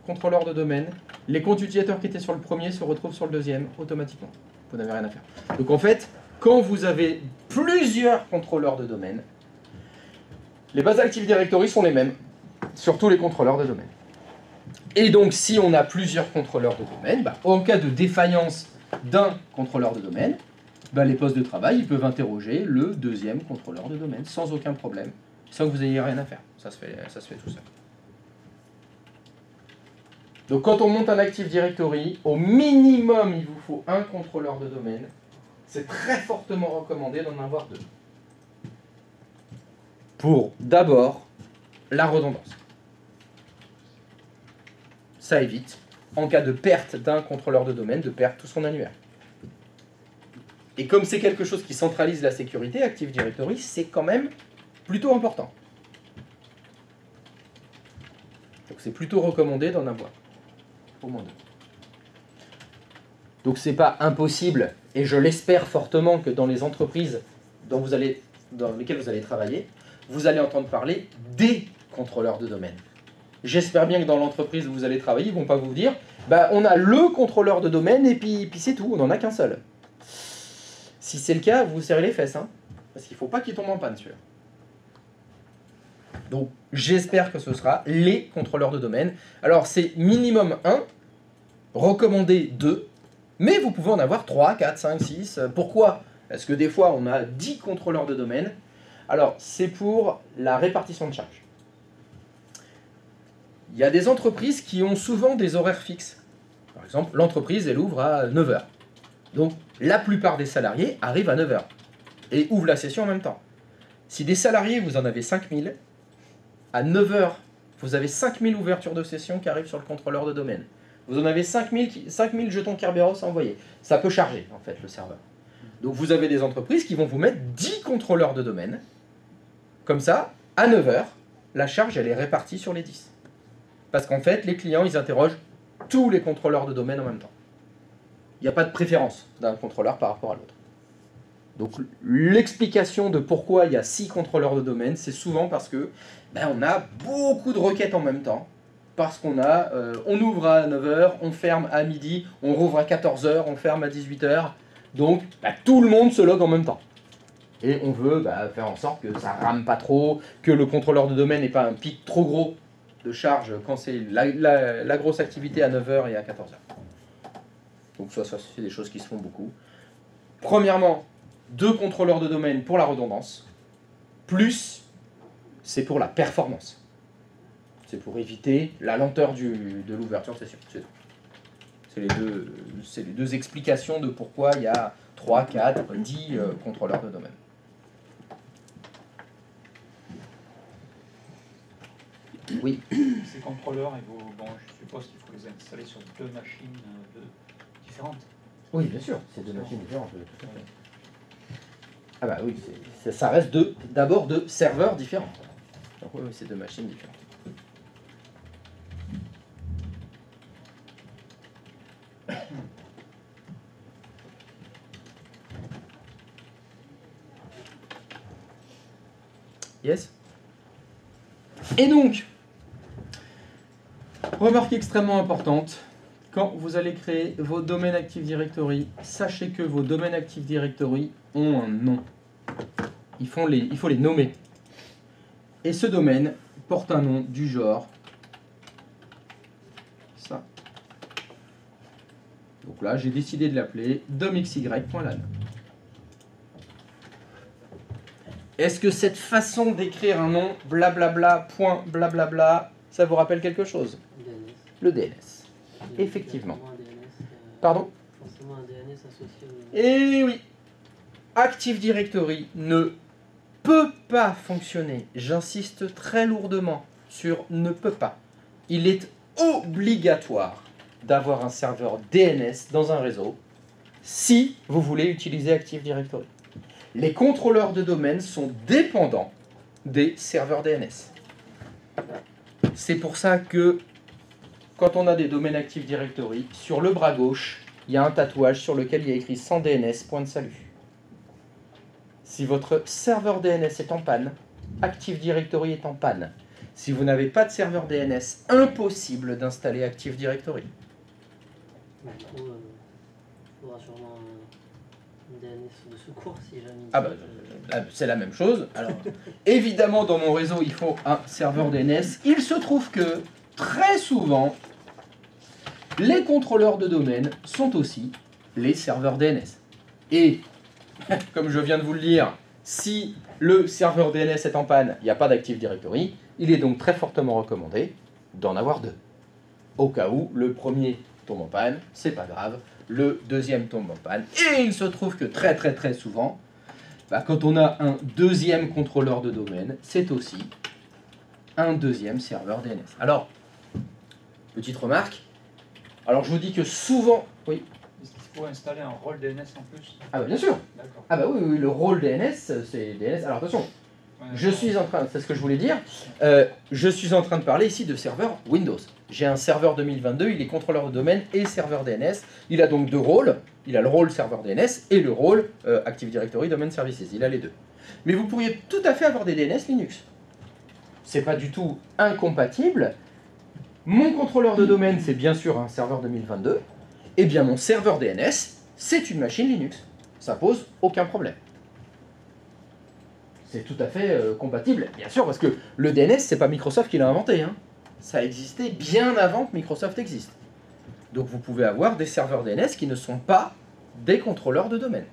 contrôleur de domaine, les comptes utilisateurs qui étaient sur le premier se retrouvent sur le deuxième automatiquement. Vous n'avez rien à faire. Donc en fait, quand vous avez plusieurs contrôleurs de domaine, les bases Active Directory sont les mêmes sur tous les contrôleurs de domaine. Et donc si on a plusieurs contrôleurs de domaine, en cas de défaillance d'un contrôleur de domaine, les postes de travail ils peuvent interroger le deuxième contrôleur de domaine sans aucun problème, sans que vous ayez rien à faire. Ça se fait tout seul. Donc quand on monte un Active Directory, au minimum, il vous faut un contrôleur de domaine. C'est très fortement recommandé d'en avoir 2. Pour, d'abord, la redondance. Ça évite, en cas de perte d'un contrôleur de domaine, de perdre tout son annuaire. Et comme c'est quelque chose qui centralise la sécurité, Active Directory, c'est quand même plutôt important. Donc c'est plutôt recommandé d'en avoir. Au moins 2. Donc c'est pas impossible, et je l'espère fortement que dans les entreprises dans lesquelles vous allez travailler, vous allez entendre parler des contrôleurs de domaine. J'espère bien que dans l'entreprise où vous allez travailler, ils ne vont pas vous dire bah, on a le contrôleur de domaine et puis c'est tout, on n'en a qu'un seul. Si c'est le cas, vous vous serrez les fesses, hein, parce qu'il ne faut pas qu'il tombe en panne celui-là. Donc j'espère que ce sera les contrôleurs de domaine. Alors c'est minimum 1, recommandé 2, mais vous pouvez en avoir 3, 4, 5, 6. Pourquoi ? Parce que des fois on a 10 contrôleurs de domaine. Alors c'est pour la répartition de charges. Il y a des entreprises qui ont souvent des horaires fixes. Par exemple, l'entreprise, elle ouvre à 9h. Donc, la plupart des salariés arrivent à 9h et ouvrent la session en même temps. Si des salariés, vous en avez 5000, à 9h, vous avez 5000 ouvertures de session qui arrivent sur le contrôleur de domaine. Vous en avez 5000 jetons Kerberos à envoyer. Ça peut charger, en fait, le serveur. Donc, vous avez des entreprises qui vont vous mettre 10 contrôleurs de domaine. Comme ça, à 9h, la charge, elle est répartie sur les 10. Parce qu'en fait, les clients, ils interrogent tous les contrôleurs de domaine en même temps. Il n'y a pas de préférence d'un contrôleur par rapport à l'autre. Donc l'explication de pourquoi il y a 6 contrôleurs de domaine, c'est souvent parce que on a beaucoup de requêtes en même temps. Parce qu'on on ouvre à 9h, on ferme à midi, on rouvre à 14h, on ferme à 18h. Donc tout le monde se log en même temps. Et on veut faire en sorte que ça rame pas trop, que le contrôleur de domaine n'ait pas un pic trop gros de charge quand c'est la grosse activité à 9h et à 14h. Donc ça c'est des choses qui se font beaucoup. Premièrement, 2 contrôleurs de domaine pour la redondance, plus c'est pour la performance. C'est pour éviter la lenteur de l'ouverture de session. C'est les deux explications de pourquoi il y a 3, 4, 10 contrôleurs de domaine. Oui. Ces contrôleurs, je suppose qu'il faut les installer sur 2 machines différentes. Oui, bien sûr, c'est 2 machines différentes. Tout à fait. Ah bah oui, ça reste d'abord 2 serveurs différents. Donc oui, c'est 2 machines différentes. Yes. Et donc, remarque extrêmement importante, quand vous allez créer vos domaines Active Directory, sachez que vos domaines Active Directory ont un nom. Il faut les nommer. Et ce domaine porte un nom du genre ça. Donc là, j'ai décidé de l'appeler domxy.lan. Est-ce que cette façon d'écrire un nom, blablabla, point blablabla, ça vous rappelle quelque chose? DNS. Le DNS. Effectivement. Un DNS, Pardon? forcément un DNS associé au... Eh oui. Active Directory ne peut pas fonctionner. J'insiste très lourdement sur ne peut pas. Il est obligatoire d'avoir un serveur DNS dans un réseau si vous voulez utiliser Active Directory. Les contrôleurs de domaine sont dépendants des serveurs DNS. C'est pour ça que quand on a des domaines Active Directory, sur le bras gauche, il y a un tatouage sur lequel il y a écrit sans DNS, point de salut. Si votre serveur DNS est en panne, Active Directory est en panne. Si vous n'avez pas de serveur DNS, impossible d'installer Active Directory. Du coup, il faudra sûrement un DNS de secours si jamais... Ah bah, c'est la même chose. Alors, évidemment, dans mon réseau, il faut un serveur DNS. Il se trouve que, très souvent, les contrôleurs de domaine sont aussi les serveurs DNS. Et, comme je viens de vous le dire, si le serveur DNS est en panne, il n'y a pas d'Active Directory, il est donc très fortement recommandé d'en avoir 2. Au cas où le premier tombe en panne, c'est pas grave, le deuxième tombe en panne. Et il se trouve que très souvent, quand on a un deuxième contrôleur de domaine, c'est aussi un deuxième serveur DNS. Alors, petite remarque, alors je vous dis que souvent... Oui. Est-ce qu'il faut installer un rôle DNS en plus? Ah bah bien sûr. D'accord. Ah bah oui, le rôle DNS, c'est DNS. Alors attention, je suis en train, c'est ce que je voulais dire, je suis en train de parler ici de serveur Windows. J'ai un serveur 2022, il est contrôleur de domaine et serveur DNS. Il a donc 2 rôles. Il a le rôle serveur DNS et le rôle Active Directory Domain Services. Il a les 2. Mais vous pourriez tout à fait avoir des DNS Linux. C'est pas du tout incompatible. mon contrôleur de domaine, c'est bien sûr un serveur 2022, et bien mon serveur DNS, c'est une machine Linux. Ça pose aucun problème. C'est tout à fait compatible, bien sûr, parce que le DNS, c'est pas Microsoft qui l'a inventé. Hein. Ça existait bien avant que Microsoft existe. Donc vous pouvez avoir des serveurs DNS qui ne sont pas des contrôleurs de domaine.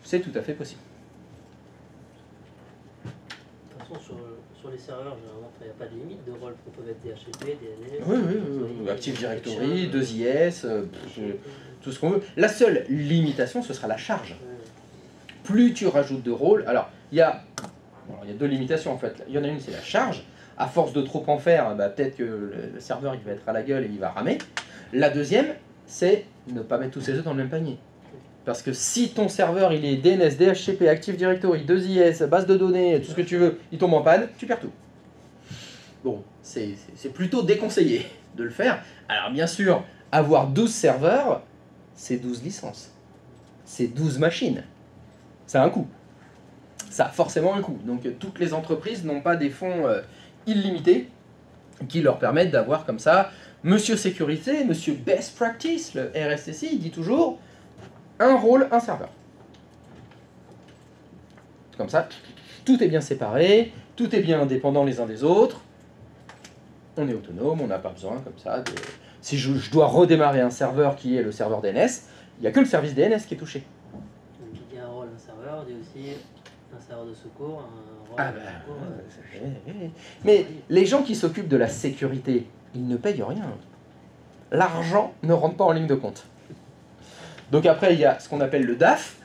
C'est tout à fait possible. De toute façon, sur les serveurs, généralement, il n'y a pas de limite de rôle. On peut être DHCP, DNS... Oui. Active Directory, 2IS, tout ce qu'on veut. La seule limitation, ce sera la charge. Plus tu rajoutes de rôles... Alors, il y a 2 limitations, en fait. Il y en a une, c'est la charge. À force de trop en faire, peut-être que le serveur il va être à la gueule et il va ramer. La deuxième, c'est ne pas mettre tous ses œufs dans le même panier. Parce que si ton serveur il est DNS, DHCP, Active Directory, 2IS, base de données, tout ce que tu veux, il tombe en panne, tu perds tout. Bon, c'est plutôt déconseillé de le faire. Alors bien sûr, avoir 12 serveurs, c'est 12 licences. C'est 12 machines. Ça a un coût. Ça a forcément un coût. Donc toutes les entreprises n'ont pas des fonds illimités qui leur permettent d'avoir comme ça, Monsieur Sécurité, Monsieur Best Practice, le RSSI, il dit toujours, un rôle, un serveur. Comme ça, tout est bien séparé, tout est bien indépendant les uns des autres, on est autonome, on n'a pas besoin comme ça de... Si je dois redémarrer un serveur qui est le serveur DNS, il n'y a que le service DNS qui est touché. Donc il dit un rôle, un serveur, il dit aussi un serveur de secours, un rôle de secours. Mais les gens qui s'occupent de la sécurité, ils ne payent rien. L'argent ne rentre pas en ligne de compte. Donc après, il y a ce qu'on appelle le DAF,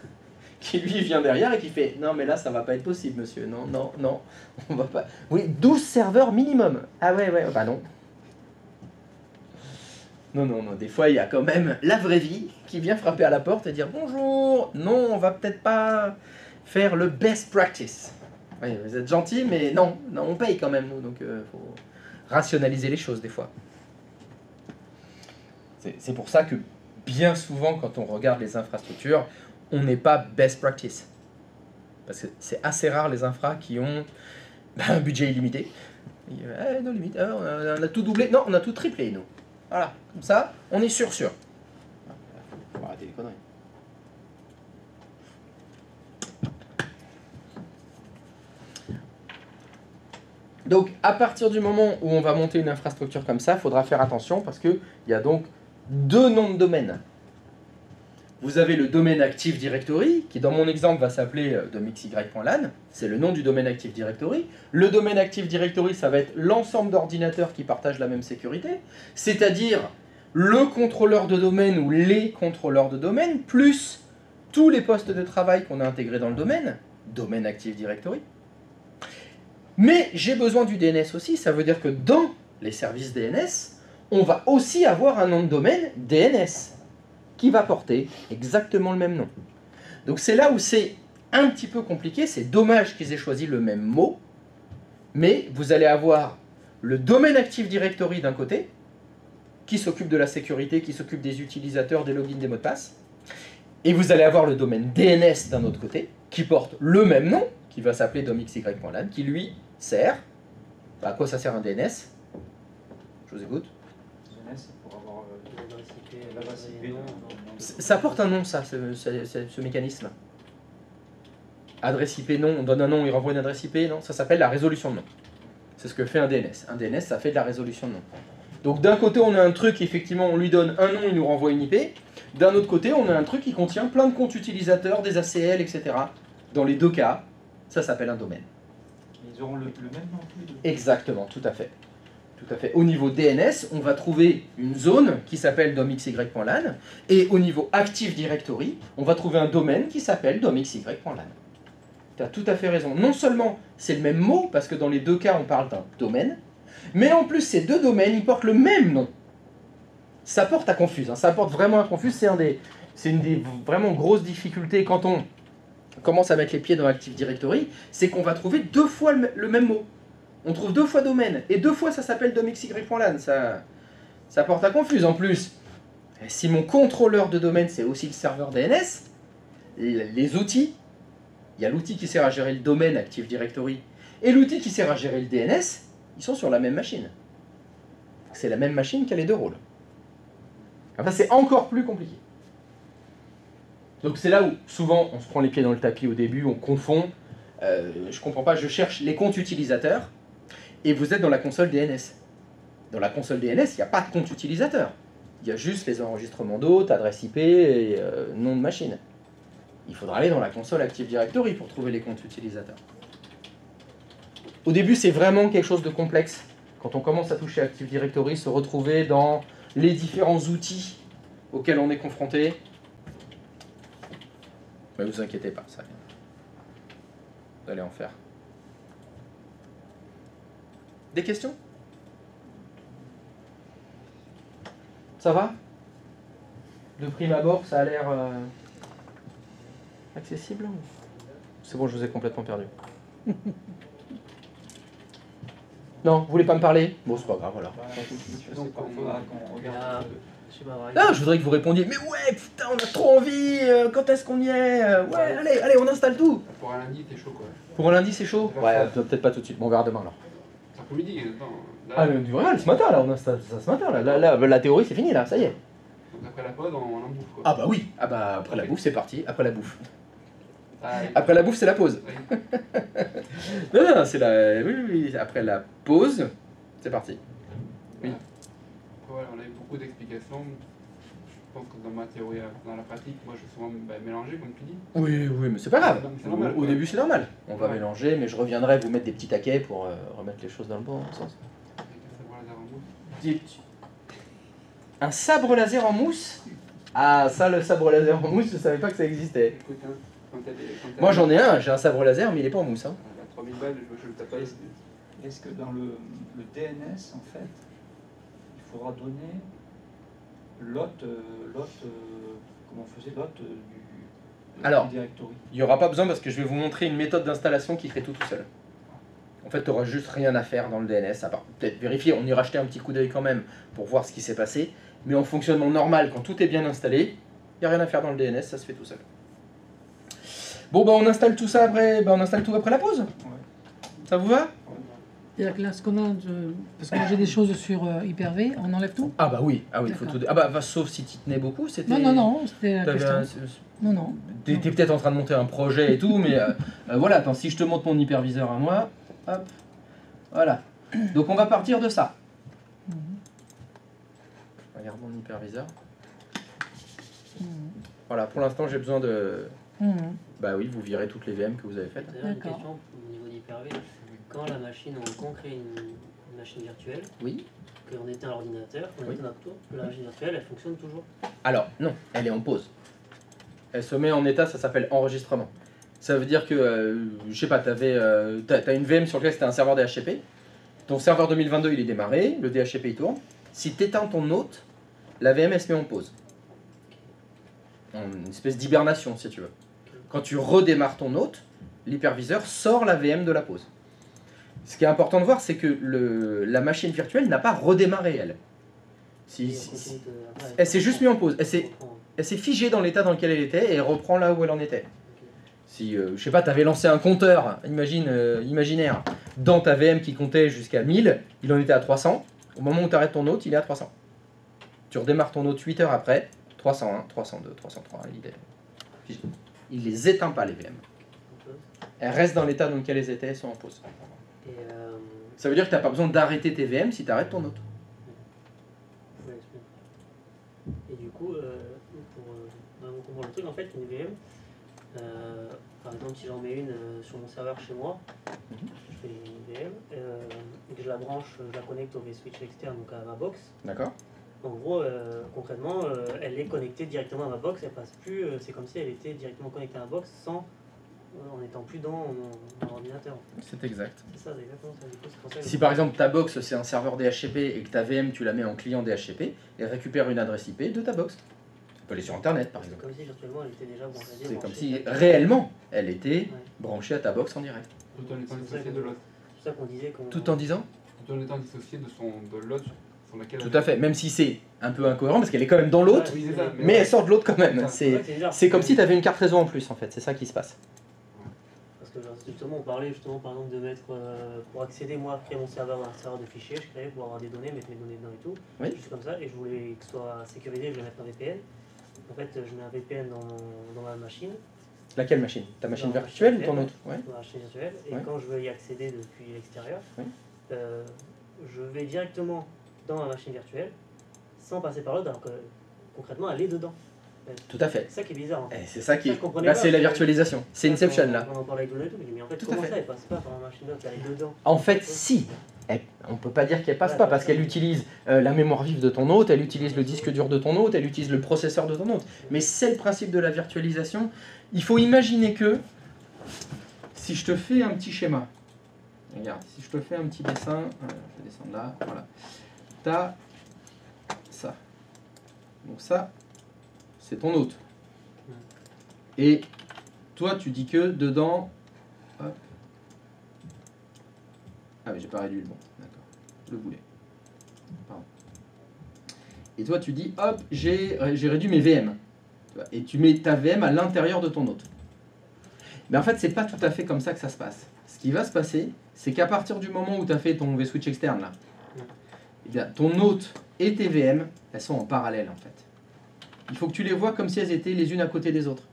qui lui vient derrière et qui fait « Non, mais là, ça va pas être possible, monsieur. Non, non, non, on va pas... » Oui, 12 serveurs minimum. Ah ouais, bah non. Non, des fois, il y a quand même la vraie vie qui vient frapper à la porte et dire « Bonjour, non, on va peut-être pas faire le best practice. » Oui, vous êtes gentil, mais non, on paye quand même, nous, donc faut rationaliser les choses des fois. C'est pour ça que bien souvent, quand on regarde les infrastructures, on n'est pas best practice. Parce que c'est assez rare les infras qui ont un budget illimité. Non, limite, on a tout doublé. Non, on a tout triplé, nous. Voilà, comme ça, on est sûr. Faut arrêter les conneries. Donc, à partir du moment où on va monter une infrastructure comme ça, il faudra faire attention parce qu'il y a donc 2 noms de domaine. Vous avez le domaine Active Directory, qui dans mon exemple va s'appeler domxy.lan, c'est le nom du domaine Active Directory. Le domaine Active Directory, ça va être l'ensemble d'ordinateurs qui partagent la même sécurité, c'est-à-dire le contrôleur de domaine ou les contrôleurs de domaine, plus tous les postes de travail qu'on a intégrés dans le domaine, domaine Active Directory. Mais j'ai besoin du DNS aussi, ça veut dire que dans les services DNS, on va aussi avoir un nom de domaine DNS, qui va porter exactement le même nom. Donc c'est là où c'est un petit peu compliqué, c'est dommage qu'ils aient choisi le même mot, mais vous allez avoir le domaine Active Directory d'un côté, qui s'occupe de la sécurité, qui s'occupe des utilisateurs, des logins, des mots de passe, et vous allez avoir le domaine DNS d'un autre côté, qui porte le même nom, qui va s'appeler domxy.lan, qui lui sert... À quoi ça sert un DNS? Je vous écoute. DNS, c'est pour avoir l'adresse IP, ça porte un nom, ça, ce mécanisme. Adresse IP, non, on donne un nom, il renvoie une adresse IP, non, ça s'appelle la résolution de nom. C'est ce que fait un DNS. Un DNS, ça fait de la résolution de nom. Donc d'un côté, on a un truc, effectivement, on lui donne un nom, il nous renvoie une IP. D'un autre côté, on a un truc qui contient plein de comptes utilisateurs, des ACL, etc. Dans les deux cas, ça s'appelle un domaine. Ils auront le même nom tous les deux. Exactement, tout à fait. Tout à fait. Au niveau DNS, on va trouver une zone qui s'appelle domxy.lan et au niveau Active Directory, on va trouver un domaine qui s'appelle domxy.lan. Tu as tout à fait raison. Non seulement c'est le même mot, parce que dans les deux cas on parle d'un domaine, mais en plus ces deux domaines ils portent le même nom. Ça porte à confuse, hein. Ça porte vraiment à confuse. C'est une des vraiment grosses difficultés quand on commence à mettre les pieds dans Active Directory, c'est qu'on va trouver 2 fois le même mot. On trouve 2 fois domaine, et 2 fois ça s'appelle domxy.lan, ça porte à confuse. En plus, si mon contrôleur de domaine c'est aussi le serveur DNS, les outils, il y a l'outil qui sert à gérer le domaine Active Directory, et l'outil qui sert à gérer le DNS, ils sont sur la même machine. c'est la même machine qui a les deux rôles. Enfin, c'est encore plus compliqué. Donc c'est là où, souvent, on se prend les pieds dans le tapis au début, on confond. Je comprends pas, je cherche les comptes utilisateurs, et vous êtes dans la console DNS. Dans la console DNS, il n'y a pas de compte utilisateur. Il y a juste les enregistrements d'hôtes, adresse IP et nom de machine. Il faudra aller dans la console Active Directory pour trouver les comptes utilisateurs. Au début, c'est vraiment quelque chose de complexe. Quand on commence à toucher Active Directory, se retrouver dans les différents outils auxquels on est confronté. Mais vous inquiétez pas, ça vient. Vous allez en faire. Des questions? Ça va? De prime abord, ça a l'air accessible? C'est bon, je vous ai complètement perdu. Non, vous voulez pas me parler? Bon, c'est pas grave, alors. Donc, on regarde. Non, je voudrais que vous répondiez, mais ouais, putain, on a trop envie, quand est-ce qu'on y est? Ouais, allez, on installe tout. Pour un lundi, t'es chaud quoi. Pour un lundi, c'est chaud? Ouais, peut-être pas tout de suite, bon, on verra demain alors. C'est après-midi, Ah, mais du réel, ce matin, là, on installe ça ce matin, là, la théorie, c'est fini, là, ça y est. Donc après la pause, on en bouffe quoi. Ah bah oui, ah bah après la bouffe, c'est parti, après la bouffe. Ah, Après la bouffe, c'est la pause. oui. Non, c'est la... Oui, après la pause, c'est parti. Oui. Voilà, on a eu beaucoup d'explications. Je pense que dans ma théorie, dans la pratique, moi je vais souvent mélanger, comme tu dis. Oui, mais c'est pas grave. C'est normal, Au ouais. début, c'est normal. On va Ouais. mélanger, mais je reviendrai vous mettre des petits taquets pour remettre les choses dans le bon sens. Avec un savoir laser en mousse. Un sabre laser en mousse? Ah, ça, le sabre laser en mousse, je savais pas que ça existait. Écoute, hein, quand t'as Moi, j'en ai un, j'ai un sabre laser, mais il est pas en mousse. Hein. À 3000 balles, je le tape pas. Est-ce que dans le DNS, en fait, il faudra donner comment on faisait l'hôte du Alors, directory? Il n'y aura pas besoin parce que je vais vous montrer une méthode d'installation qui fait tout seul. En fait, tu n'auras juste rien à faire dans le DNS, à part peut-être vérifier, on ira jeter un petit coup d'œil quand même pour voir ce qui s'est passé. Mais en fonctionnement normal, quand tout est bien installé, il n'y a rien à faire dans le DNS, ça se fait tout seul. Bon, bah on installe tout ça après, on installe tout après la pause. Ça vous va? C'est-à-dire que là, ce qu'on a, parce que j'ai des choses sur Hyper-V, on enlève tout? Ah bah oui, il faut tout... Ah bah sauf si tu tenais beaucoup, c'était... Non, c'était la T'avais question. Non. T'es peut-être en train de monter un projet et tout, mais voilà, attends, si je te montre mon hyperviseur à moi, hop, voilà. Donc on va partir de ça. Regarde mon hyperviseur. Voilà, pour l'instant j'ai besoin de... Bah oui, vous virez toutes les VM que vous avez faites. D'ailleurs, une D'accord. question au niveau d'Hyper-V. Quand la machine, on crée une machine virtuelle, Oui. qu'on éteint l'ordinateur, qu'on Oui. éteint notre tour, la machine virtuelle, elle fonctionne toujours. Alors, non, elle est en pause. Elle se met en état, ça s'appelle enregistrement. Ça veut dire que, je sais pas, t'as une VM sur laquelle c'était un serveur DHCP. Ton serveur 2022, il est démarré, le DHCP il tourne. Si t'éteins ton hôte, la VM elle se met en pause. Une espèce d'hibernation, si tu veux. Quand tu redémarres ton hôte, l'hyperviseur sort la VM de la pause. Ce qui est important de voir, c'est que la machine virtuelle n'a pas redémarré, elle. Elle s'est juste mise en pause. Elle s'est figée dans l'état dans lequel elle était et elle reprend là où elle en était. Si, je sais pas, tu avais lancé un compteur imaginaire dans ta VM qui comptait jusqu'à 1000, il en était à 300. Au moment où tu arrêtes ton hôte, il est à 300. Tu redémarres ton hôte 8 heures après, 301, 302, 303. Il les éteint pas, les VM. Elles restent dans l'état dans lequel elles étaient, elles sont en pause. Ça veut dire que tu n'as pas besoin d'arrêter tes VM si tu arrêtes ton hôte. Et du coup, pour comprendre le truc, en fait, une VM, par exemple, si j'en mets une sur mon serveur chez moi, je fais une VM, et que je la branche, je la connecte au vSwitch externe, donc à ma box. D'accord. En gros, concrètement, elle est connectée directement à ma box, elle passe plus, c'est comme si elle était directement connectée à ma box sans, en n'étant plus dans l'ordinateur. C'est exact. C'est ça, c'est exactement ça. Du coup, c'est pour ça que Si par exemple ta box c'est un serveur DHCP et que ta VM tu la mets en client DHCP, elle récupère une adresse IP de ta box. Tu peux aller sur internet par c'est exemple. comme si virtuellement elle était déjà branchée. C'est comme si réellement elle était branchée à ta box en direct. Tout en étant dissocié de l'autre. C'est ça qu'on disait. Tout en disant? Tout en étant dissocié de l'autre sur laquelle. Tout à fait, même si c'est un peu incohérent parce qu'elle est quand même dans l'autre, Oui, c'est ça, mais elle sort de l'autre quand même. Ça, C'est comme si tu avais une carte réseau en plus en fait, c'est ça qui se passe. Parce que genre, justement, on parlait justement par exemple de mettre, pour accéder, moi, créer mon serveur dans un serveur de fichiers, je créais pour avoir des données, mettre mes données dedans et tout, juste comme ça, et je voulais que ce soit sécurisé, je vais mettre un VPN. En fait, je mets un VPN dans ma machine. Laquelle machine? Ta machine virtuelle ou ton autre? Ma machine virtuelle, et quand je veux y accéder depuis l'extérieur, je vais directement dans ma machine virtuelle, sans passer par l'autre, alors que concrètement, elle est dedans. Tout à fait. C'est ça qui est bizarre. En fait. C'est ça qui est. Là, c'est la virtualisation. C'est Inception, là. On en parlait avec Bruno et tout, mais en fait, comment ça, elle passe pas par la machine d'autre, elle est dedans? En fait, si. On peut pas dire qu'elle passe pas, parce qu'elle utilise la mémoire vive de ton hôte, elle utilise le disque dur de ton hôte, elle utilise le processeur de ton hôte. Mais c'est le principe de la virtualisation. Il faut imaginer que, si je te fais un petit schéma, regarde, si je te fais un petit dessin, je vais descendre là, voilà. T'as ça. Donc ça, c'est ton hôte. Et toi, tu dis que dedans... Hop. Ah mais j'ai pas réduit le bon, d'accord. Le boulet. Pardon. Et toi, tu dis, hop, j'ai réduit mes VM. Et tu mets ta VM à l'intérieur de ton hôte. Mais en fait, c'est pas tout à fait comme ça que ça se passe. Ce qui va se passer, c'est qu'à partir du moment où tu as fait ton vSwitch externe, là, eh bien, ton hôte et tes VM, elles sont en parallèle, en fait. Il faut que tu les vois comme si elles étaient les unes à côté des autres.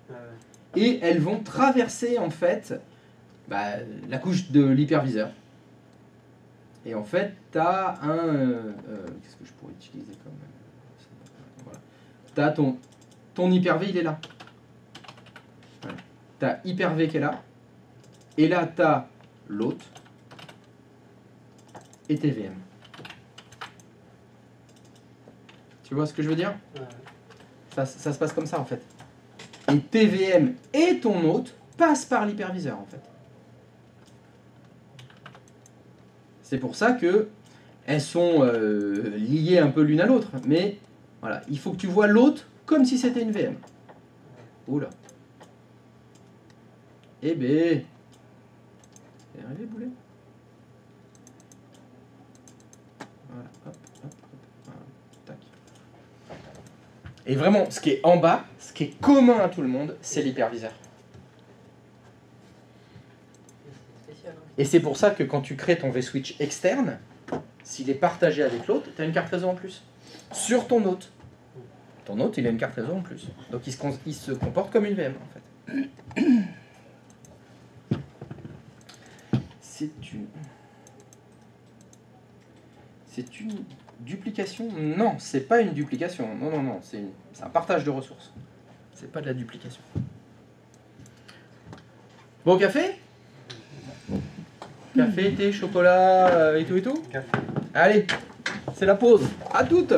Et elles vont traverser, en fait, la couche de l'hyperviseur. Et en fait, tu as un... qu'est-ce que je pourrais utiliser comme... Voilà. Tu as ton Hyper-V, il est là. Voilà. Tu as Hyper-V qui est là. Et là, tu as l'hôte et tes VM. Tu vois ce que je veux dire? Ça se passe comme ça, en fait. Et tes VM et ton hôte passent par l'hyperviseur, en fait. C'est pour ça que elles sont liées un peu l'une à l'autre. Mais voilà, il faut que tu vois l'hôte comme si c'était une VM. Oula. Eh ben. C'est arrivé, boulet. Voilà, hop, hop, hop. Voilà, tac. Et vraiment, ce qui est en bas, ce qui est commun à tout le monde, c'est l'hyperviseur. Et c'est pour ça que quand tu crées ton vSwitch externe, s'il est partagé avec l'autre, tu as une carte réseau en plus. Sur ton hôte. Ton hôte, il a une carte réseau en plus. Donc il se comporte comme une VM en fait. C'est une duplication? Non, c'est pas une duplication. Non, non, non, c'est un partage de ressources. C'est pas de la duplication. Bon café? Café, thé, chocolat et tout et tout? Café. Allez, c'est la pause. À toutes!